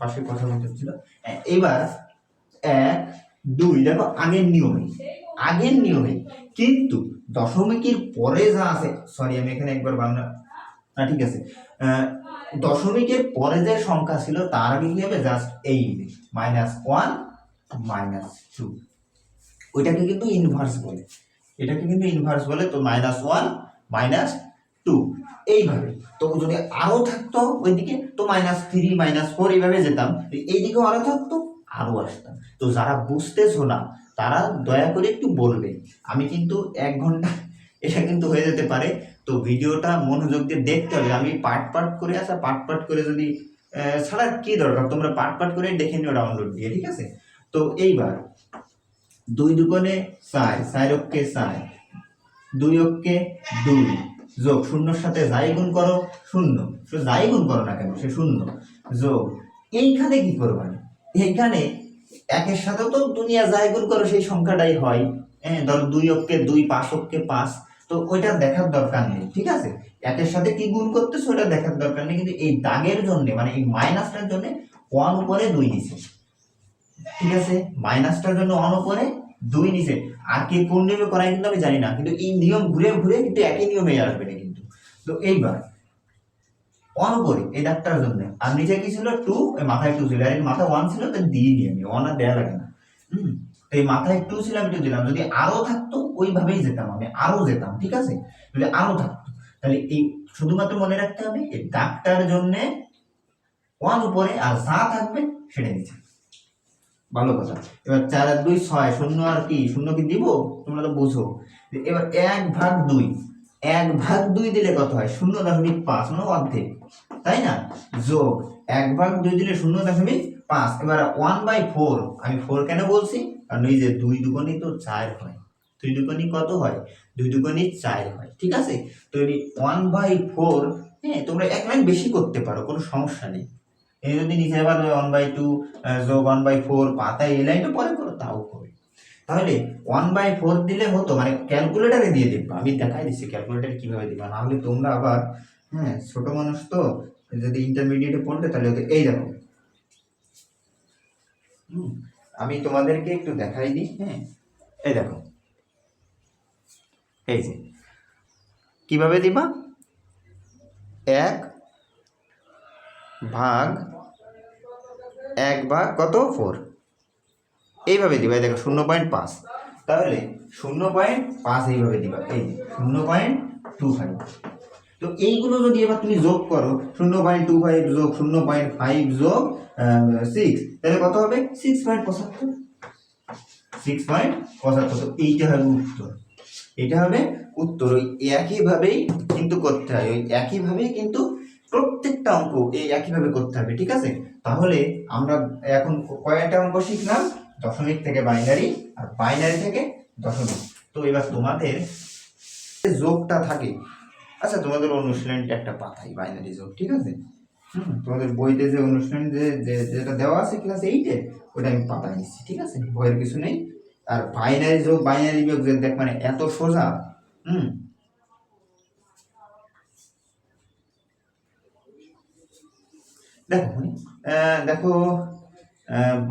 পাশে কথা বলতে হচ্ছিল। এবার 1 2 দেখো আগের নিয়মে, কিন্তু দশমিকের পরে যা আছে, সরি আমি এখানে একবার বাংলা, না ঠিক আছে, দশমিকের পরে যে সংখ্যা ছিল তার আগে কি হবে? জাস্ট এই -1 -2, ওইটাকে কিন্তু ইনভার্স বলে, এটাকে কিন্তু ইনভার্স বলে। তো -1 -2 এইভাবে। তো যদি আরো থাকতো ওইদিকে তো -3 -4 এইভাবে যেতাম, এইদিকেও আরো থাকতো, আরো আসতাম। তো যারা বুঝতেছো না তারা দয়া করে একটু বলবে, আমি কিন্তু 1 ঘন্টা এটা কিন্তু হয়ে যেতে পারে। তো ভিডিওটা মনোযোগ দিয়ে দেখতে হবে, আমি পার্ট করে পার্ট করে যদি ছাড়া কি দরকার, তোমরা পার্ট করে দেখে নিও ডাউনলোড দিয়ে, ঠিক আছে? তো এইবার 2 দুগুণে 4, 4 অক্ষে 4, 2 অক্ষে 2 যোগ 0-র সাথে যাই গুণ করো 0, যাই গুণ করো না কেন সে 0 যোগ, এইখানে কি করবা? এইখানে 1-এর সাথে তো দুনিয়া যাই গুণ করো সেই সংখ্যাটাই হয়। হ্যাঁ, ধরো 2 অক্ষে 2, 5 অক্ষে 5, তো ওইটা দেখার দরকার নেই, ঠিক আছে? 1-এর সাথে কি গুণ করতেছো ওটা দেখার দরকার নেই, কিন্তু এই দাগের জন্য, মানে এই মাইনাসটার জন্য 1 উপরে 2 নিচে, ঠিক আছে? মাইনাসটার জন্য 1 উপরে 2 নিচে। আর কে কোন নিয়মে করায় কিন্তু আমি জানি না, কিন্তু এই নিয়ম ঘুরে ঘুরে কিন্তু একই নিয়মে আসবে না কিন্তু। তো এইবার 1 উপরে এই দাগটার জন্য, আর নিচে কি ছিল? 2, মাথায় 2 ছিল, আর এর মাথায় 1 ছিল, তাই দিয়ে নিয়ে আমি 1 আর দেয়া লাগে না। এই মাথায় 2 ছিল, আমি 2 দিলাম। যদি আরো থাকতো ওইভাবেই যেতাম, আমি আরো যেতাম, ঠিক আছে? যদি আরো থাকতো তাহলে এই শুধুমাত্র মনে রাখতে হবে এই দাগটার জন্য 1 উপরে, আর যা থাকবে সেটা নিচে। ভালো কথা। এবার 4 আর 2 6, 0 আর কি 0 কি দিব? তোমরা তো বুঝো। এবার 1/2, 1/2 দিলে কত হয়? 0.5, মানে অর্ধেক, তাই না? যোগ 1/2 দিলে 0.5। এবার 1/4, আমি 4 কেন বলছি? কারণ এই যে 2 দুগুণই তো 4 হয়, 2 দুগুণই কত হয়? 2 দুগুণই 4 হয়, ঠিক আছে? তো এই 1/4, হ্যাঁ, তোমরা 1 লাইন বেশি করতে পারো, কোনো সমস্যা নেই। এই যদি নিচে আবার 1/2 যোগ 1/4 পাতায় এই লাইনটা পরে করো তাও হবে। তাহলে 1/4 দিলে হতো, মানে ক্যালকুলেটারে দিয়ে দেখবা, আমি দেখাই দিচ্ছি ক্যালকুলেটারে কিভাবে দিবা, না হলে তোমরা আবার হ্যাঁ ছোট মানুষ তো, যদি ইন্টারমিডিয়েটে পড়তে তাহলে ওকে এই দেখো আমি তোমাদেরকে একটু দেখাই দিই। হ্যাঁ এই দেখো, এই যে কিভাবে দিবা, 1/1 কত 4, এইভাবে দিবা। এই দেখো 0.5, তাহলে 0.5 এইভাবে দিবা, এই 0.25। তো এইগুলো যদি এবার তুমি যোগ করো, 0.25 যোগ 0.5 যোগ 6, তাহলে কত হবে 6.75। 6.75, তো এইটা হবে উত্তর, এটা হবে উত্তর। ওই একইভাবেই কিন্তু করতে হয়, ওই একইভাবেই কিন্তু প্রত্যেকটা অঙ্ক এই একইভাবে করতে হবে, ঠিক আছে? তাহলে আমরা এখন কয়টা অঙ্ক শিখলাম, দশমিক থেকে বাইনারি আর বাইনারি থেকে দশমিক। তো এবার তোমাদের যোগটা থাকে, আচ্ছা তোমাদের অনুশীলনটা একটা পাতাই বাইনারি যোগ, ঠিক আছে? তোমাদের বইতে যে অনুশীলন যেটা দেওয়া আছে ক্লাস 8-এ, ওটা আমি পাতা নিচ্ছি, ঠিক আছে? ভয়ের কিছু নেই। আর বাইনারি যোগ বাইনারি বিয়োগ দেখ মানে এত সোজা। দেখো দেখো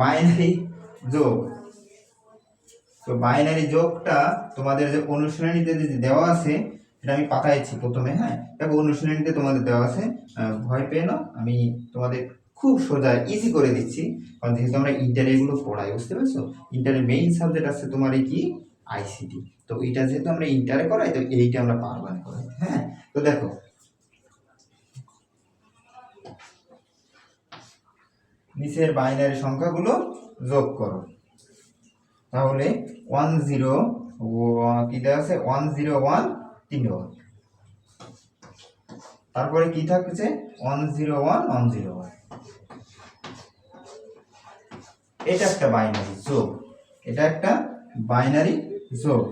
বাইনারি যোগ, তো বাইনারি যোগটা তোমাদের যে অনুশীলনীতে যে দেওয়া আছে, এটা আমি পাঠাইছি প্রথমে। হ্যাঁ দেখো অনুশীলনীতে তোমাদের দেওয়া আছে, ভয় পেয়ে না, আমি তোমাদের খুব সোজা ইজি করে দিচ্ছি, কারণ যেহেতু আমরা ইন্টারে এগুলো পড়াই, বুঝতে পারছো? ইন্টারের মেইন সাবজেক্ট আছে তোমার এই কি আইসিটি, তো এটা যেহেতু আমরা ইন্টারে করাই, তো এইটা আমরা পারবা না করাই। হ্যাঁ তো দেখো নিচের বাইনারি সংখ্যাগুলো যোগ করো, তাহলে 10 কি দেওয়া আছে 101 3, তারপরে কি থাকছে 101 101, এটা একটা বাইনারি যোগ, এটা একটা বাইনারি যোগ।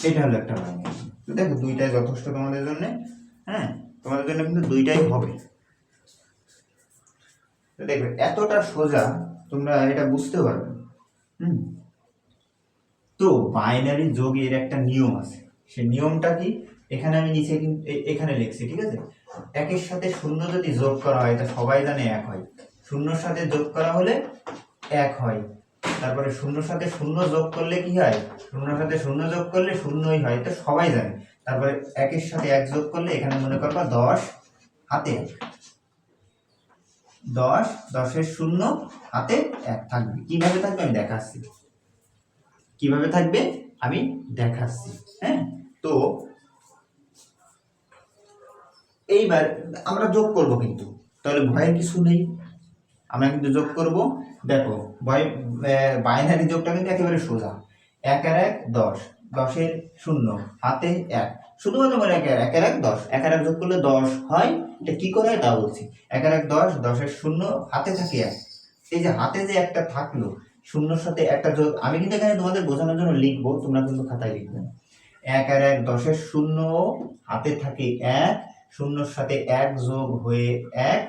এটা হলো একটা বাইনারি। তো দেখো দুইটাই যথেষ্ট তোমাদের জন্য। হ্যাঁ তোমাদের জন্য কিন্তু দুইটাই হবে। তো দেখবে এতটা সোজা, তোমরা এটা বুঝতে পারবে। তো বাইনারি যোগের একটা নিয়ম আছে, সে নিয়মটা কি এখানে আমি নিচে কিন্তু এখানে লিখছি, ঠিক আছে? একের সাথে শূন্য যদি যোগ করা হয়, তা সবাই জানে 1 হয়। শূন্যর সাথে যোগ করা হলে 1 হয়। তারপরে শূন্যর সাথে শূন্য যোগ করলে কি হয়, শূন্যর সাথে শূন্য যোগ করলে শূন্যই হয়, তো সবাই জানে। তারপরে একের সাথে 1 যোগ করলে, এখানে মনে করবা 10 হাতে 1, 10 10-এর 0 হাতে 1 থাকবে। কিভাবে থাকবে আমি দেখাচ্ছি, কিভাবে থাকবে আমি দেখাচ্ছি। হ্যাঁ তো এইবার আমরা যোগ করব, কিন্তু তাহলে ভয়ের কিছু নেই, আমরা কিন্তু যোগ করব। দেখো ভয়, বাইনারি যোগটা কিন্তু একেবারে সোজা। 1 আর 1 10, 10-এর 0 হাতে 1, শুধুমাত্র মনে 1 আর 1 10, 1 আর 1 যোগ করলে 10 হয়। এটা কি করে হয় তা বলছি। 1 আর 1 10, 10-এর 0 হাতে থাকে 1। এই যে হাতে যে একটা থাকলো, শূন্যর সাথে একটা যোগ, আমি কিন্তু এখানে তোমাদের বোঝানোর জন্য লিখবো, তোমরা কিন্তু খাতায় লিখবে না। 1 আর 1 10-এর 0 হাতে থাকে 1, শূন্যর সাথে 1 যোগ হয়ে 1,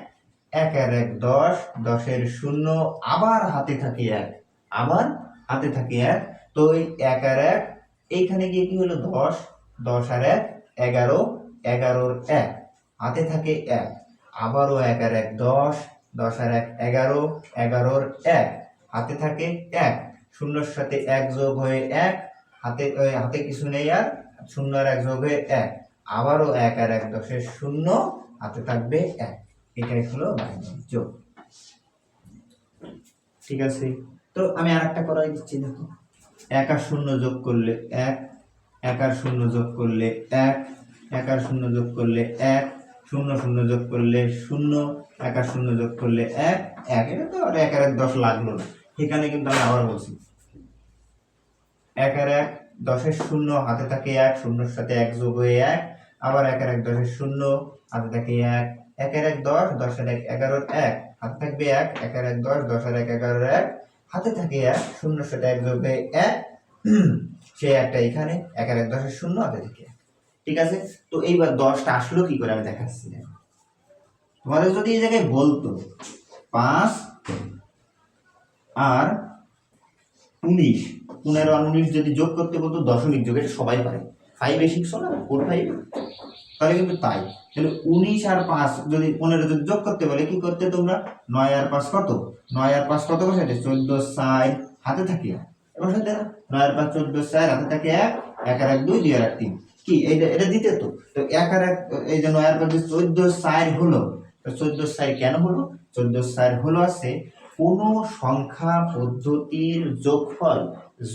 1 আর 1 10, 10-এর 0 আবার হাতে থাকে 1, আবার হাতে থাকে 1। তো এই 1 আর 1 এইখানে গিয়ে কি হলো 10, 10 আর 1 11, 11-র 1 হাতে থাকে 1, আবারও 1 আর 1 10, 10 আর 1 11, 11-র 1 হাতে থাকে 1, শূন্যর সাথে 1 যোগ হয়ে 1, হাতে হাতে কিছু নেই আর, 0 আর 1 যোগ হয়ে 1, আবারও 1 আর 1 10-এর 0 হাতে থাকবে 1। এটাই হলো বাইনারি যোগ, ঠিক আছে? তো আমি আরেকটা করাই দিচ্ছি, দেখো 1 আর 0 যোগ করলে 1, 1 আর 0 যোগ করলে 1, 1 আর 0 যোগ করলে 1, 0 0 যোগ করলে 0, 1 আর 0 যোগ করলে 1, 1। এটা তো আর 1 আর 1 10 লাগলো না, এখানে কিন্তু আমি আবার বলছি 1 আর 1 10-এর 0 হাতে থাকে 1, শূন্যর সাথে 1 যোগ হয়ে 1, আবার 1 আর 1 10 শূন্য, হাতে থাকে 1, 1 আর 1 10, 10 আর 1 11, 1 হাতে থাকবে 1, 1 আর 1 10, 10 আর 1 11, 1 হাতে থাকে 1, শূন্যর সাথে 1 যোগ হয়ে 1, সেই একটা এখানে 1 আর 1 10 শূন্য, হাতে থাকে 1। ঠিক আছে, তো এইবার 10টা আসলো কি করে আমি দেখাচ্ছি। তোমাদের যদি এই জায়গায় বলতো 5 আর 19, 15 আর 19 যদি যোগ করতে বলতো দশমিক যোগ, এটা সবাই পারে, 5 এ শিখছো না 4 5, তাহলে কিন্তু তাই। তাহলে 19 আর 5 যদি 15 যদি যোগ করতে বলে কি করতে তোমরা, 9 আর 5 কত, 9 আর 5 কত বসাইতে 14 4, হাতে থাকে 1, এবার সাথে 9 আর 5 14 4, হাতে থাকে 1, 1 আর 1 2, 2 আর 1 3, কি এটা এটা দিতে তো 1 আর 1, এই যে 9 আর 5 14 4 হলো, তো 14 4 কেন হলো, 14 4 হলো আছে কোন সংখ্যা পদ্ধতির যোগফল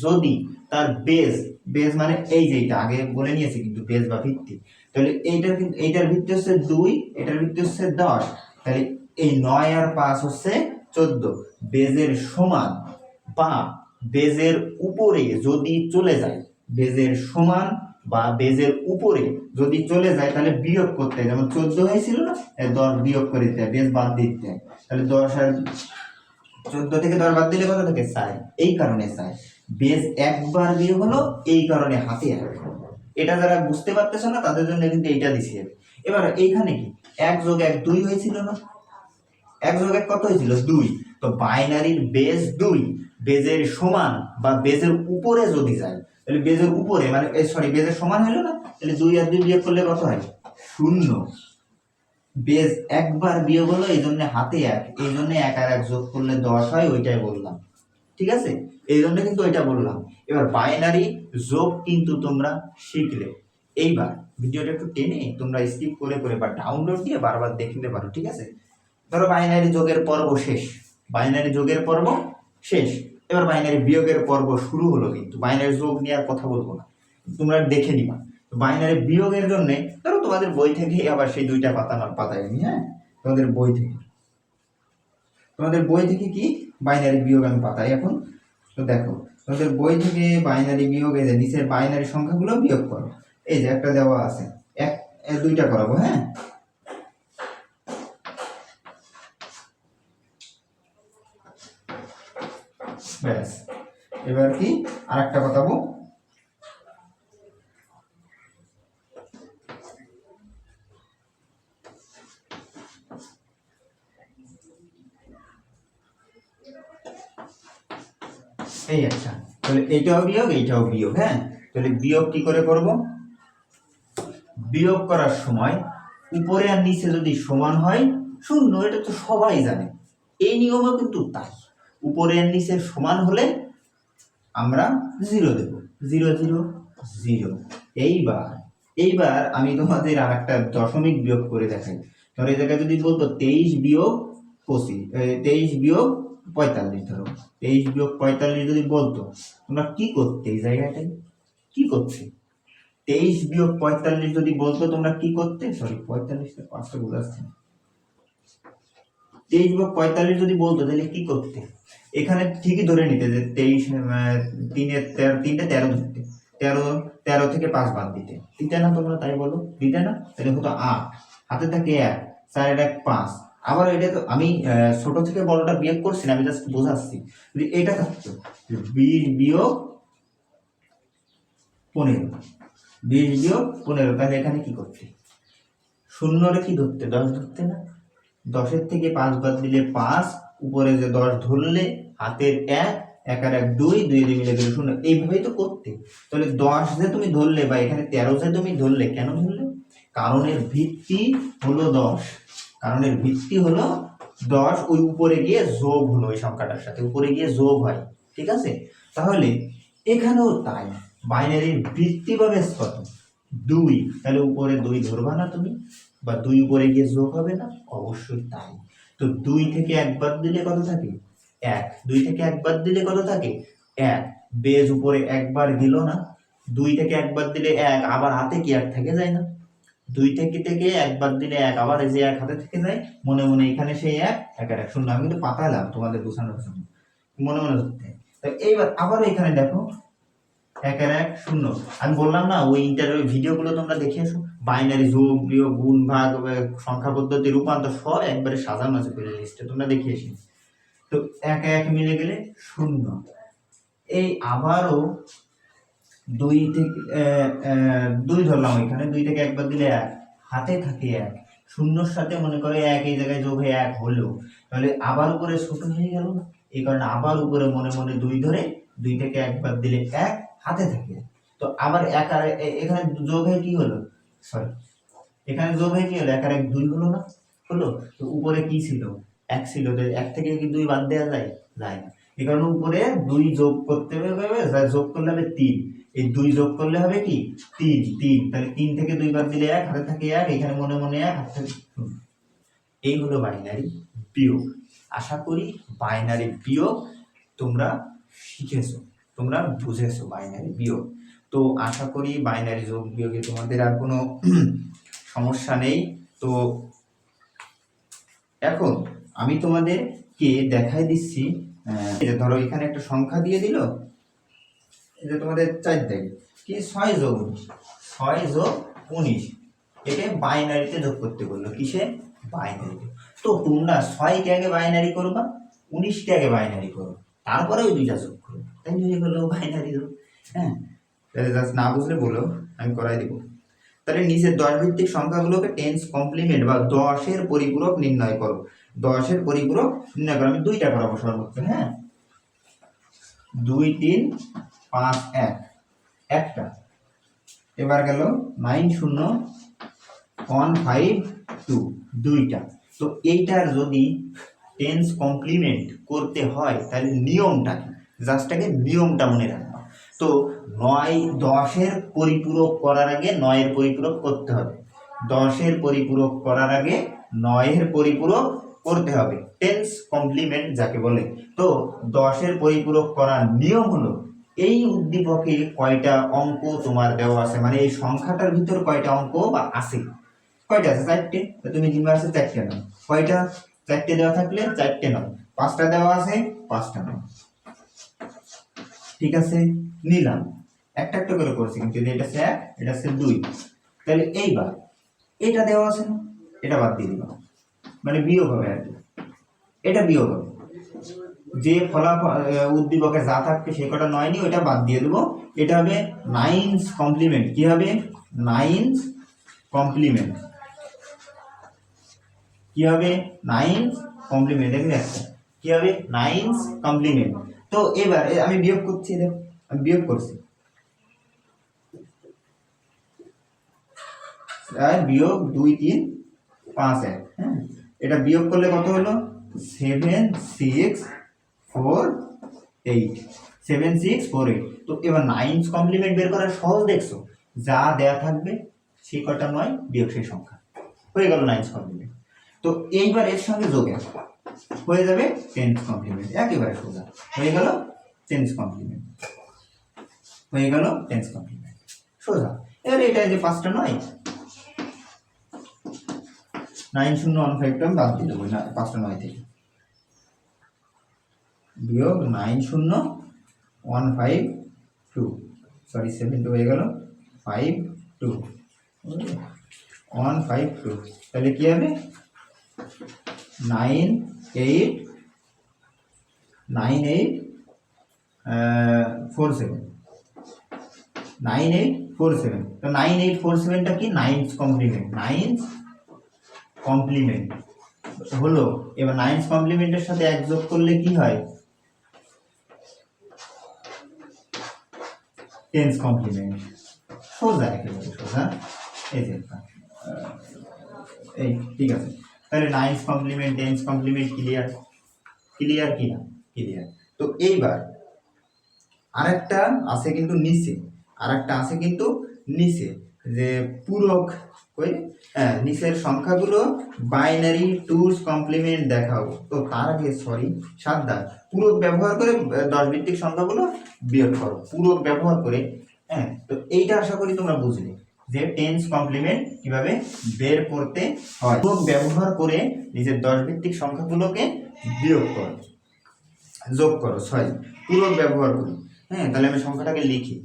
যদি তার বেজ মানে এই যে এটা আগে বলে নিয়েছি কিন্তু বেজ বা ভিত্তি, তাহলে এইটার কিন্তু এইটার ভিত্তি হচ্ছে 2, এটার ভিত্তি হচ্ছে 10, তাহলে এই 9 আর 5 হচ্ছে 14, বেজের সমান বা বেজের উপরে যদি চলে যায়, বেজের সমান বা বেজের উপরে যদি চলে যায় তাহলে বিয়োগ করতে হয়, যেমন 14 হয়েছিল না, 10 বিয়োগ করে দিতে হয়, বেজ বাদ দিতে হয়, তাহলে 10 আর 14 থেকে 10 বাদ দিলে কত থাকে 4, এই কারণে 4, বেজ একবার বিয়োগ হলো এই কারণে হাতে 1। এটা যারা বুঝতে পারতেছ না তাদের জন্য কিন্তু এইটা দিছি। এবার এইখানে কি 1 যোগ 1 2 হয়েছিল না, 1 যোগ 1 কত হয়েছিল 2, তো বাইনারির বেজ 2 বেজের সমান বা বেজের উপরে যদি যায়, তাহলে বেজের উপরে মানে সরি বেজের সমান হলো না, তাহলে 2 আর 2 বিয়োগ করলে কত হয় 0, বেজ একবার বিয়োগ হলো এই জন্য হাতে 1, এই জন্য 1 আর 1 যোগ করলে 10 হয়, ওইটাই বললাম। ঠিক আছে, এই জন্য কিন্তু ওইটা বললাম। এবার বাইনারি যোগ কিন্তু তোমরা শিখলে, এইবার ভিডিওটা একটু টেনে তোমরা স্কিপ করে করে বা ডাউনলোড দিয়ে বারবার দেখে নিতে পারো। ঠিক আছে, ধরো বাইনারি যোগের পর্ব শেষ, বাইনারি যোগের পর্ব শেষ, এবার বাইনারি বিয়োগের পর্ব শুরু হলো, কিন্তু বাইনারি যোগ নিয়ে আর কথা বলবো না, তোমরা দেখে নিবা। বাইনারি বিয়োগের জন্য ধরো তোমাদের বই থেকে আবার সেই 2টা পাতা পাতায় নি, হ্যাঁ তোমাদের বই থেকে কি বাইনারি বিয়োগ আমি পাতাই এখন। তো দেখো তোমাদের বই থেকে বাইনারি বিয়োগ, এই যে নিচের বাইনারি সংখ্যাগুলো বিয়োগ করো, এই যে একটা দেওয়া আছে, 2টা করাবো, হ্যাঁ ব্যাস। এবার কি আরেকটা কথাবো, এই একটা, তাহলে এইটাও বিয়োগ, হ্যাঁ তাহলে বিয়োগ কি করে করব, বিয়োগ করার সময় উপরে আর নিচে যদি সমান হয় 0, এটা তো সবাই জানে, এই নিয়মও কিন্তু তাই, উপরে আর নিচে সমান হলে আমরা 0 দেব, 0 0 0। এইবার আমি তোমাদের আর একটা দশমিক বিয়োগ করে দেখাই। ধরো এই জায়গায় যদি বলতো 23 বিয়োগ 25, 23 বিয়োগ 45, ধরো 23 বিয়োগ 45 যদি বলতো, তোমরা কি করতে এই জায়গাটায়, কি করতে 23 বিয়োগ 45 যদি বলতো তোমরা কি করতে, সরি 45 টা 5টা বোঝাচ্ছে, 23 বিয়োগ 45 যদি বলতো তাহলে কি করতে, এখানে ঠিকই ধরে নিতে যে 23 3টে 13 ধরতে, 13 থেকে 5 বাদ দিতে না তোমরা, তাই বলো দিতে না, তাহলে হতো 8, হাতে থাকে 1, 4 আর 1 5, আবার এটা তো আমি ছোট থেকে বড়টা বিয়োগ করছি না, আমি জাস্ট বোঝাচ্ছি, যদি এটা থাকতো 20 বিয়োগ 15, 20 বিয়োগ 15, তাহলে এখানে কি করতে, 0 রে কি ধরতে 10 ধরতে না, 10 থেকে 5 বাদ দিলে 5, উপরে যে 10 ধরলে হাতের 1, 1 আর 1 2, 2 দিয়ে মিলে গেলে 0, এইভাবেই তো করতে। তাহলে 10 যে তুমি ধরলে বা এখানে 13 যে তুমি ধরলে, কেন ধরলে, কারণের ভিত্তি হলো 10, কারণের ভিত্তি হলো 10, ওই উপরে গিয়ে যোগ হলো, ওই সংখ্যাটার সাথে উপরে গিয়ে যোগ হয়। ঠিক আছে, তাহলে এখানেও তাই, বাইনারির ভিত্তি বা বেস কত 2, তাহলে উপরে 2 ধরবা না তুমি, বা 2 উপরে গিয়ে যোগ হবে না, অবশ্যই তাই। তো 2 থেকে 1 বাদ দিলে কত থাকে 1, 2 থেকে 1 বাদ দিলে কত থাকে 1, বেজ উপরে একবার দিল না, 2 থেকে 1 বাদ দিলে 1, আবার হাতে কি 1 থেকে যায় না, 2 থেকে 1 বাদ দিলে 1, আবার এই যে 1 হাতে থেকে যায়, মনে মনে এখানে সেই 1, 1 আর 1 শূন্য, আমি কিন্তু পাতালাম তোমাদের বোঝানোর জন্য, মনে মনে ধরতে। এইবার আবার এখানে দেখো 1 আর 1 0, আমি বললাম না ওই ইন্টারভিউ ভিডিওগুলো তোমরা দেখে এসো, বাইনারি যোগ বিয়োগ গুণ ভাগ সংখ্যা পদ্ধতি রূপান্তর সব একবারে সাজানো আছে প্লে লিস্টে, তোমরা দেখে এসে। তো এক এক মিলে গেলে শূন্য। এই আবারও দুই থেকে দুই ধরলাম, এখানে দুই থেকে একবার দিলে এক, হাতে থাকে এক, শূন্যর সাথে মনে করে এক এই জায়গায় যোগ হয়ে এক হলো, তাহলে আবার উপরে ছোট হয়ে গেল, এই কারণে আবার উপরে মনে মনে দুই ধরে দুই থেকে একবার দিলে এক, হাতে থাকে। তো আবার এক আর এখানে যোগ হয়ে কি হলো, সরি এখানে যোগ হয়ে কি হলো, এক আর এক দুই হলো না, হলো। তো উপরে কি ছিল, এক ছিল, তো এক থেকে কি দুই বাদ দেওয়া যায়, যায় না। এই কারণে উপরে দুই যোগ করতে হবে, যোগ করলে হবে তিন, এই দুই যোগ করলে হবে কি তিন, তিন, তাহলে তিন থেকে দুই বাদ দিলে এক, হাতে থাকে এক, এখানে মনে মনে এক, হাতে থাকে শূন্য। এই হলো বাইনারি বিয়োগ। আশা করি বাইনারি বিয়োগ তোমরা শিখেছো, তোমরা বুঝেছো বাইনারি বিয়োগ। তো আশা করি বাইনারি যোগ বিয়োগে তোমাদের আর কোনো সমস্যা নেই। তো এখন আমি তোমাদেরকে দেখাই দিচ্ছি, ধরো এখানে একটা সংখ্যা দিয়ে দিল, এই যে তোমাদের 4 দেয় কি 6 যোগ 19, 6 যোগ 19, একে বাইনারিতে যোগ করতে বললো, কিসে, বাইনারিতে। তো তোমরা 6 কে আগে বাইনারি করবা, 19 কে আগে বাইনারি করো, তারপরে ওই দুইটা যোগ করো, তাই হয়ে গেল বাইনারি যোগ। হ্যাঁ, তাহলে জাস্ট না বুঝলে বলো, আমি করাই দেবো। তাহলে নিচের 10 ভিত্তিক সংখ্যাগুলোকে টেন্স কমপ্লিমেন্ট বা 10-এর পরিপূরক নির্ণয় করো। 10-এর পরিপূরক নির্ণয় করো, আমি দুইটা করাবো সর্বোচ্চ। হ্যাঁ, 2 3 5 1 একটা, এবার গেল 9 0 1 5 2 দুইটা। তো এইটার যদি টেন্স কমপ্লিমেন্ট করতে হয় তাহলে নিয়মটা কি, জাস্ট আগে নিয়মটা মনে রাখবা। তো 10-এর পরিপূরক করার আগে 9-এর পরিপূরক করতে হবে, 10-এর পরিপূরক করার আগে 9-এর পরিপূরক করতে হবে, টেন্স কমপ্লিমেন্ট যাকে বলে। তো 10-এর পরিপূরক করার নিয়ম হলো, এই উদ্দীপকে কয়টা অঙ্ক তোমার দেওয়া আছে, মানে এই সংখ্যাটার ভিতর কয়টা অঙ্ক বা আছে, কয়টা আছে, 4টে, তুমি জিম্মা আছে 4টে নাও, কয়টা, 4টে দেওয়া থাকলে 4টে নাও, 5টা দেওয়া আছে 5টা নাও, ঠিক আছে, নিলাম। একটা একটা করে করছি, কিন্তু এটা হচ্ছে 1, এটা হচ্ছে 2, তাহলে এইবার এটা দেওয়া আছে না, এটা বাদ দিয়ে দিলাম, মানে বিয়োগ হবে আর কি, এটা বিয়োগ হবে, যে ফলাফল উদ্দীপকে যা থাকবে সে কটা 9 নি, ওইটা বাদ দিয়ে দেবো, এটা হবে 9's কমপ্লিমেন্ট। কি হবে, 9's কমপ্লিমেন্ট, কি হবে 9's কমপ্লিমেন্ট, দেখে একটা কি হবে 9's কমপ্লিমেন্ট। তো এবার আমি বিয়োগ করছি, দেখো আমি বিয়োগ করছি, বিয়োগ 2 3 5 1, হ্যাঁ, এটা বিয়োগ করলে কত হলো 7 6 4 8, 7 6 4 8। তো এবার 9's কমপ্লিমেন্ট বের করা সহজ, দেখছো, যা দেয়া থাকবে সেই কটা 9 বিয়োগ সেই সংখ্যা, হয়ে গেল 9's কমপ্লিমেন্ট। তো এইবার এর সঙ্গে যোগে হয়ে যাবে 10's কমপ্লিমেন্ট, একেবারে সোজা হয়ে গেল 10's কমপ্লিমেন্ট, হয়ে গেল 10's কমপ্লিমেন্ট সোজা। এবার এটা যে 5টা 9, 9 0 1 5 টা বাদ দিয়ে দেবো না, 5টা 9 থেকে বিয়োগ 9 0 1 5 2, সরি 7 2 হয়ে গেল 5 2 1 5 2, তাহলে কি হবে 9 8 9 8 4 7, 9 8 4 7। তো 9 8 4 7টা কি 9's কমপ্লিমেন্ট, 9's কমপ্লিমেন্ট হলো। এবার 9's কমপ্লিমেন্টের সাথে 1 যোগ করলে কি হয়, 10's কমপ্লিমেন্ট, সোজা একেবারে সোজা। এই যে এই ঠিক আছে, তাহলে 9's complement 10's complement clear, clear কি না, ক্লিয়ার। তো এইবার আরেকটা আছে কিন্তু নিচে, আরেকটা আছে কিন্তু নিচে, যে পূরক কই, হ্যাঁ নিচের সংখ্যাগুলো বাইনারি 2's কমপ্লিমেন্ট দেখাও। তো তার আগে সরি সাবধান, পূরক ব্যবহার করে 10 ভিত্তিক সংখ্যাগুলো বিয়োগ করো, পূরক ব্যবহার করে। হ্যাঁ, তো এইটা আশা করি তোমরা বুঝলে যে 10's কমপ্লিমেন্ট কিভাবে বের করতে হয়। পূরক ব্যবহার করে নিজের 10 ভিত্তিক সংখ্যাগুলোকে বিয়োগ করো, যোগ করো, সরি পূরক ব্যবহার করি। হ্যাঁ, তাহলে আমি সংখ্যাটাকে লিখি,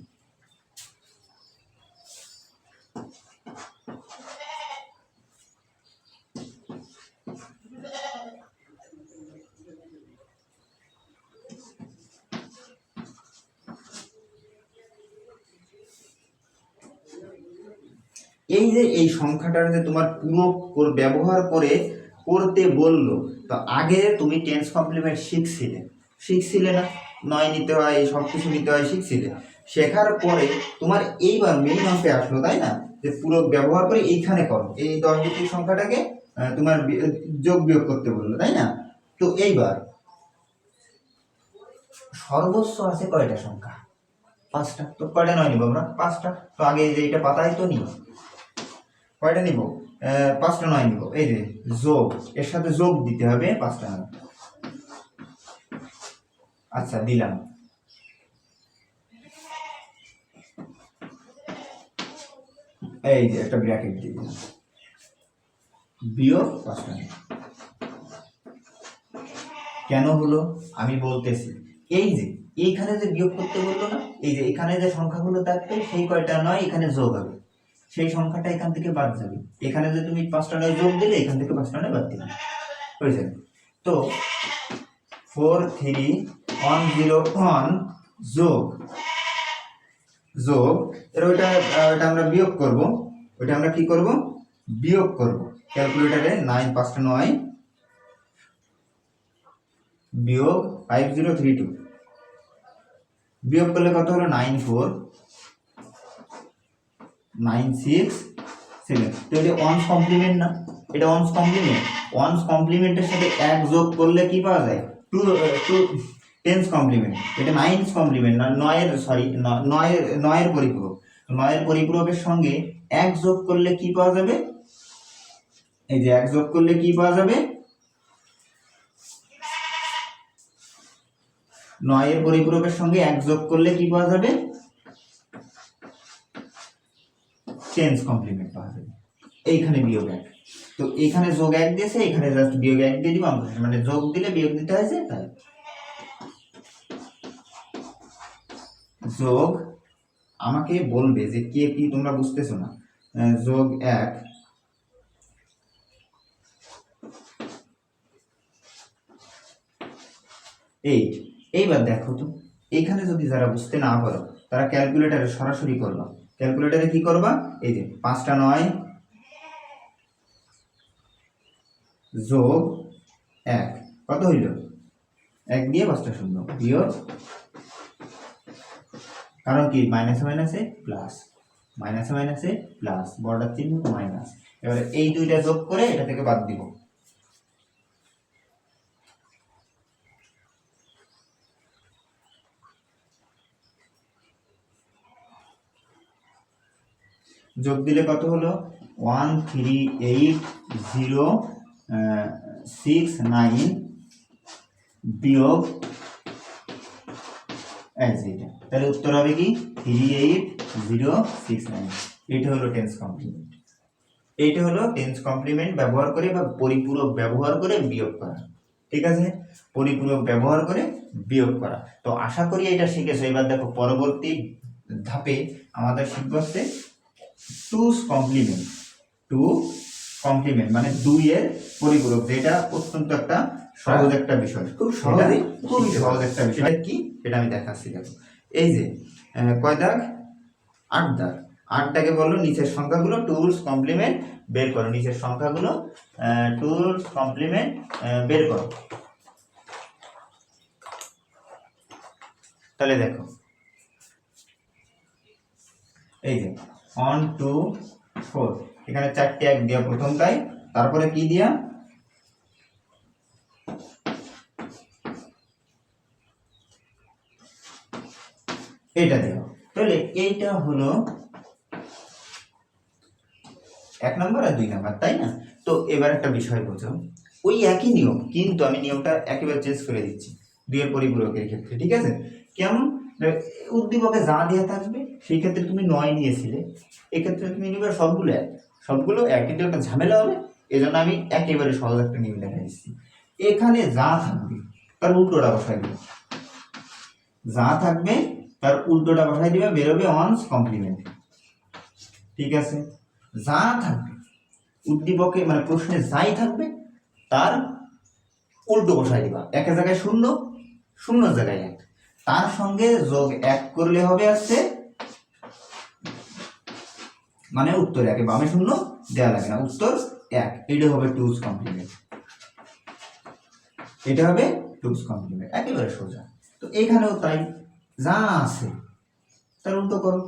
এই যে এই সংখ্যাটার যে তোমার পুরো ব্যবহার করে করতে বললো, তো আগে তুমি টেন্স কমপ্লিমেন্ট শিখছিলে না, নয় নিতে হয়, সব কিছু নিতে হয়, শিখছিলে। শেখার পরে তোমার এইবার মেইন অঙ্কে আসলো, তাই না, যে পুরো ব্যবহার করে এইখানে করো, এই 10 ভিত্তিক সংখ্যাটাকে তোমার যোগ বিয়োগ করতে বললো, তাই না। তো এইবার সর্বোচ্চ আছে কয়টা সংখ্যা? 5টা। তো কয়টা নয় নিব আমরা? 5টা। তো আগে এই যে এটা পাতায় তো নিব, কয়টা নিব? 5টা নয় নিব। এই যে যোগ, এর সাথে যোগ দিতে হবে 5টা নয়। আচ্ছা, দিলাম। এই যে একটা ব্র্যাকেট দিয়ে দিলাম, বিয়োগ 5টা নয়। কেন হলো আমি বলতেছি, এই যে এইখানে যে বিয়োগ করতে বললো না, এই যে এখানে যে সংখ্যাগুলো থাকবে সেই কয়টা নয় এখানে যোগ হবে, সেই সংখ্যাটা এখান থেকে বাদ যাবে। এখানে যে তুমি 5টা নয় যোগ দিলে, এখান থেকে 5টা নয় বাদ দিলে, হয়ে যাবে। তো 43101 যোগ যোগ এর ওইটা আমরা বিয়োগ করব। ওইটা আমরা কি করব? বিয়োগ করব। ক্যালকুলেটরে 9 5টা 9 বিয়োগ 5032 বিয়োগ করলে কত হলো? 94967। তো এটা ওয়ান্স কমপ্লিমেন্ট না? এটা ওয়ান্স কমপ্লিমেন্ট। ওয়ান্স কমপ্লিমেন্টের সাথে 1 যোগ করলে কি পাওয়া যায়? 2 টেন্স কমপ্লিমেন্ট। এটা 9 কমপ্লিমেন্ট না, 9 এর পরিপূরক। 9 এর পরিপূরকের সঙ্গে 1 যোগ করলে কি পাওয়া যাবে? এই যে 1 যোগ করলে কি পাওয়া যাবে? 9 এর পরিপূরকের সঙ্গে 1 যোগ করলে কি পাওয়া যাবে? টেন্স কমপ্লিমেন্ট পাওয়া যাবে। এইখানে বিয়োগ 1, তো এখানে যোগ 1 দিয়েছে, এখানে জাস্ট বিয়োগ 1 দিয়ে দিব। মানে যোগ দিলে বিয়োগ দিতে হয়েছে, তাই যোগ। আমাকে বলবে যে কে কি তোমরা বুঝতেছো না। যোগ 1 8। এইবার দেখো তো, এইখানে যদি যারা বুঝতে না পারো তারা ক্যালকুলেটরে সরাসরি করবা। ক্যালকুলেটরে কি করবা? এই যে 5টা 9 যোগ 1 কত হইল? 1 দিয়ে 5টা শূন্য বিয়োগ, কারণ কি মাইনাসে মাইনাসে প্লাস, মাইনাসে মাইনাসে প্লাস, বর্ডার চিহ্ন মাইনাস। এবারে এই দুইটা যোগ করে এটা থেকে বাদ দিব। যোগ দিলে কত হলো? 13806 বিয়োগ এইটা, তাহলে উত্তর হবে কি 38069। এটা হলো টেন্স কমপ্লিমেন্ট। এইটা হলো টেন্স কমপ্লিমেন্ট ব্যবহার করে বা পরিপূরক ব্যবহার করে বিয়োগ করা। ঠিক আছে, পরিপূরক ব্যবহার করে বিয়োগ করা। তো আশা করি এটা শিখেছো। এবার দেখো পরবর্তী ধাপে আমাদের শিখবো হচ্ছে টুস কমপ্লিমেন্ট। টু কমপ্লিমেন্ট মানে 2 এর পরিপূরক, যেটা অত্যন্ত একটা সহজ একটা বিষয়, খুব সহজ একটা বিষয়। কি এটা আমি দেখাচ্ছি। দেখো এই যে কয় দাগ? 8 দাগ। 8 দাগে বললো নিচের সংখ্যাগুলো টুলস কমপ্লিমেন্ট বের করো। নিচের সংখ্যাগুলো টুলস কমপ্লিমেন্ট বের করো। তাহলে দেখো এই যে 1 2 4, এখানে 4টে 1 দিয়া প্রথমটাই, তারপরে কি দিয়া? এটা দেব। তাহলে এইটা হলো 1 নম্বর আর 2 নম্বর, তাই না? তো এবার একটা বিষয় বোঝো, ওই একই নিয়ম, কিন্তু আমি নিয়মটা একেবারে চেঞ্জ করে দিচ্ছি 2 এর পরিপূরকের ক্ষেত্রে। ঠিক আছে? কেমন? উদ্দীপকে যা দেওয়া থাকবে সেই ক্ষেত্রে তুমি 9 নিয়েছিলে, এক্ষেত্রে তুমি নিবে সবগুলো 1, সবগুলো 1, কিন্তু একটা ঝামেলা হবে। এজন্য আমি একেবারে সহজ একটা নিয়ম দেখা দিচ্ছি। এখানে যা থাকবে তার উল্টোটা বসাই দিবে। যা থাকবে তার উল্টোটা বসাই দিবে, বেরোবে ওয়ান্স কমপ্লিমেন্ট। ঠিক আছে? যা থাকবে উদ্দীপকে মানে প্রশ্নে যাই থাকবে তার উল্টো বসাই দিবা। একের জায়গায় 0, 0 জায়গায় 1, তার সঙ্গে যোগ 1 করলে হবে আসছে মানে উত্তর 1 বামে শূন্য দেওয়া লাগে না, উত্তর 1। এটা হবে টুস কমপ্লিমেন্ট, এটা হবে টুস কমপ্লিমেন্ট, একেবারে সোজা। তো এখানেও তাই, যা আছে তার উল্টো করো,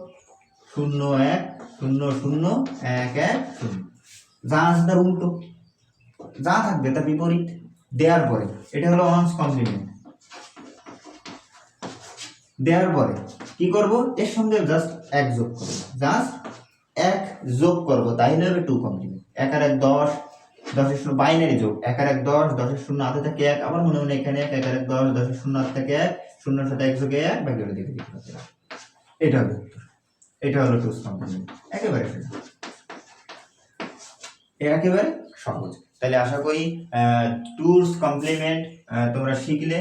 0 1 0 0 1 1 0, যা আছে তার উল্টো, যা থাকবে তার বিপরীত দেওয়ার পরে। এটা হলো ওয়ান্স কমপ্লিমেন্ট। দেওয়ার পরে কি করব, এর সঙ্গে জাস্ট 1 যোগ করব, জাস্ট 1 যোগ করব, তাইলে হবে 2 কমপ্লিমেন্ট। 1 আর 1 10, 10 এর 0 বাইনারি যোগ, 1 আর 1 10, 10 এর 0 হাতে থাকে 1, আবার মনে মনে এখানে 1, 1 আর 1 10, 10 এর 0 হাতে থাকে 1, 0 এর সাথে 1 যোগে 1, বাকি হলো দিকে দিকে। এটা হলো উত্তর, এটা হলো টুস কমপ্লিমেন্ট, একেবারে সোজা, একেবারে সহজ। তাহলে আশা করি টুস কমপ্লিমেন্ট তোমরা শিখলে।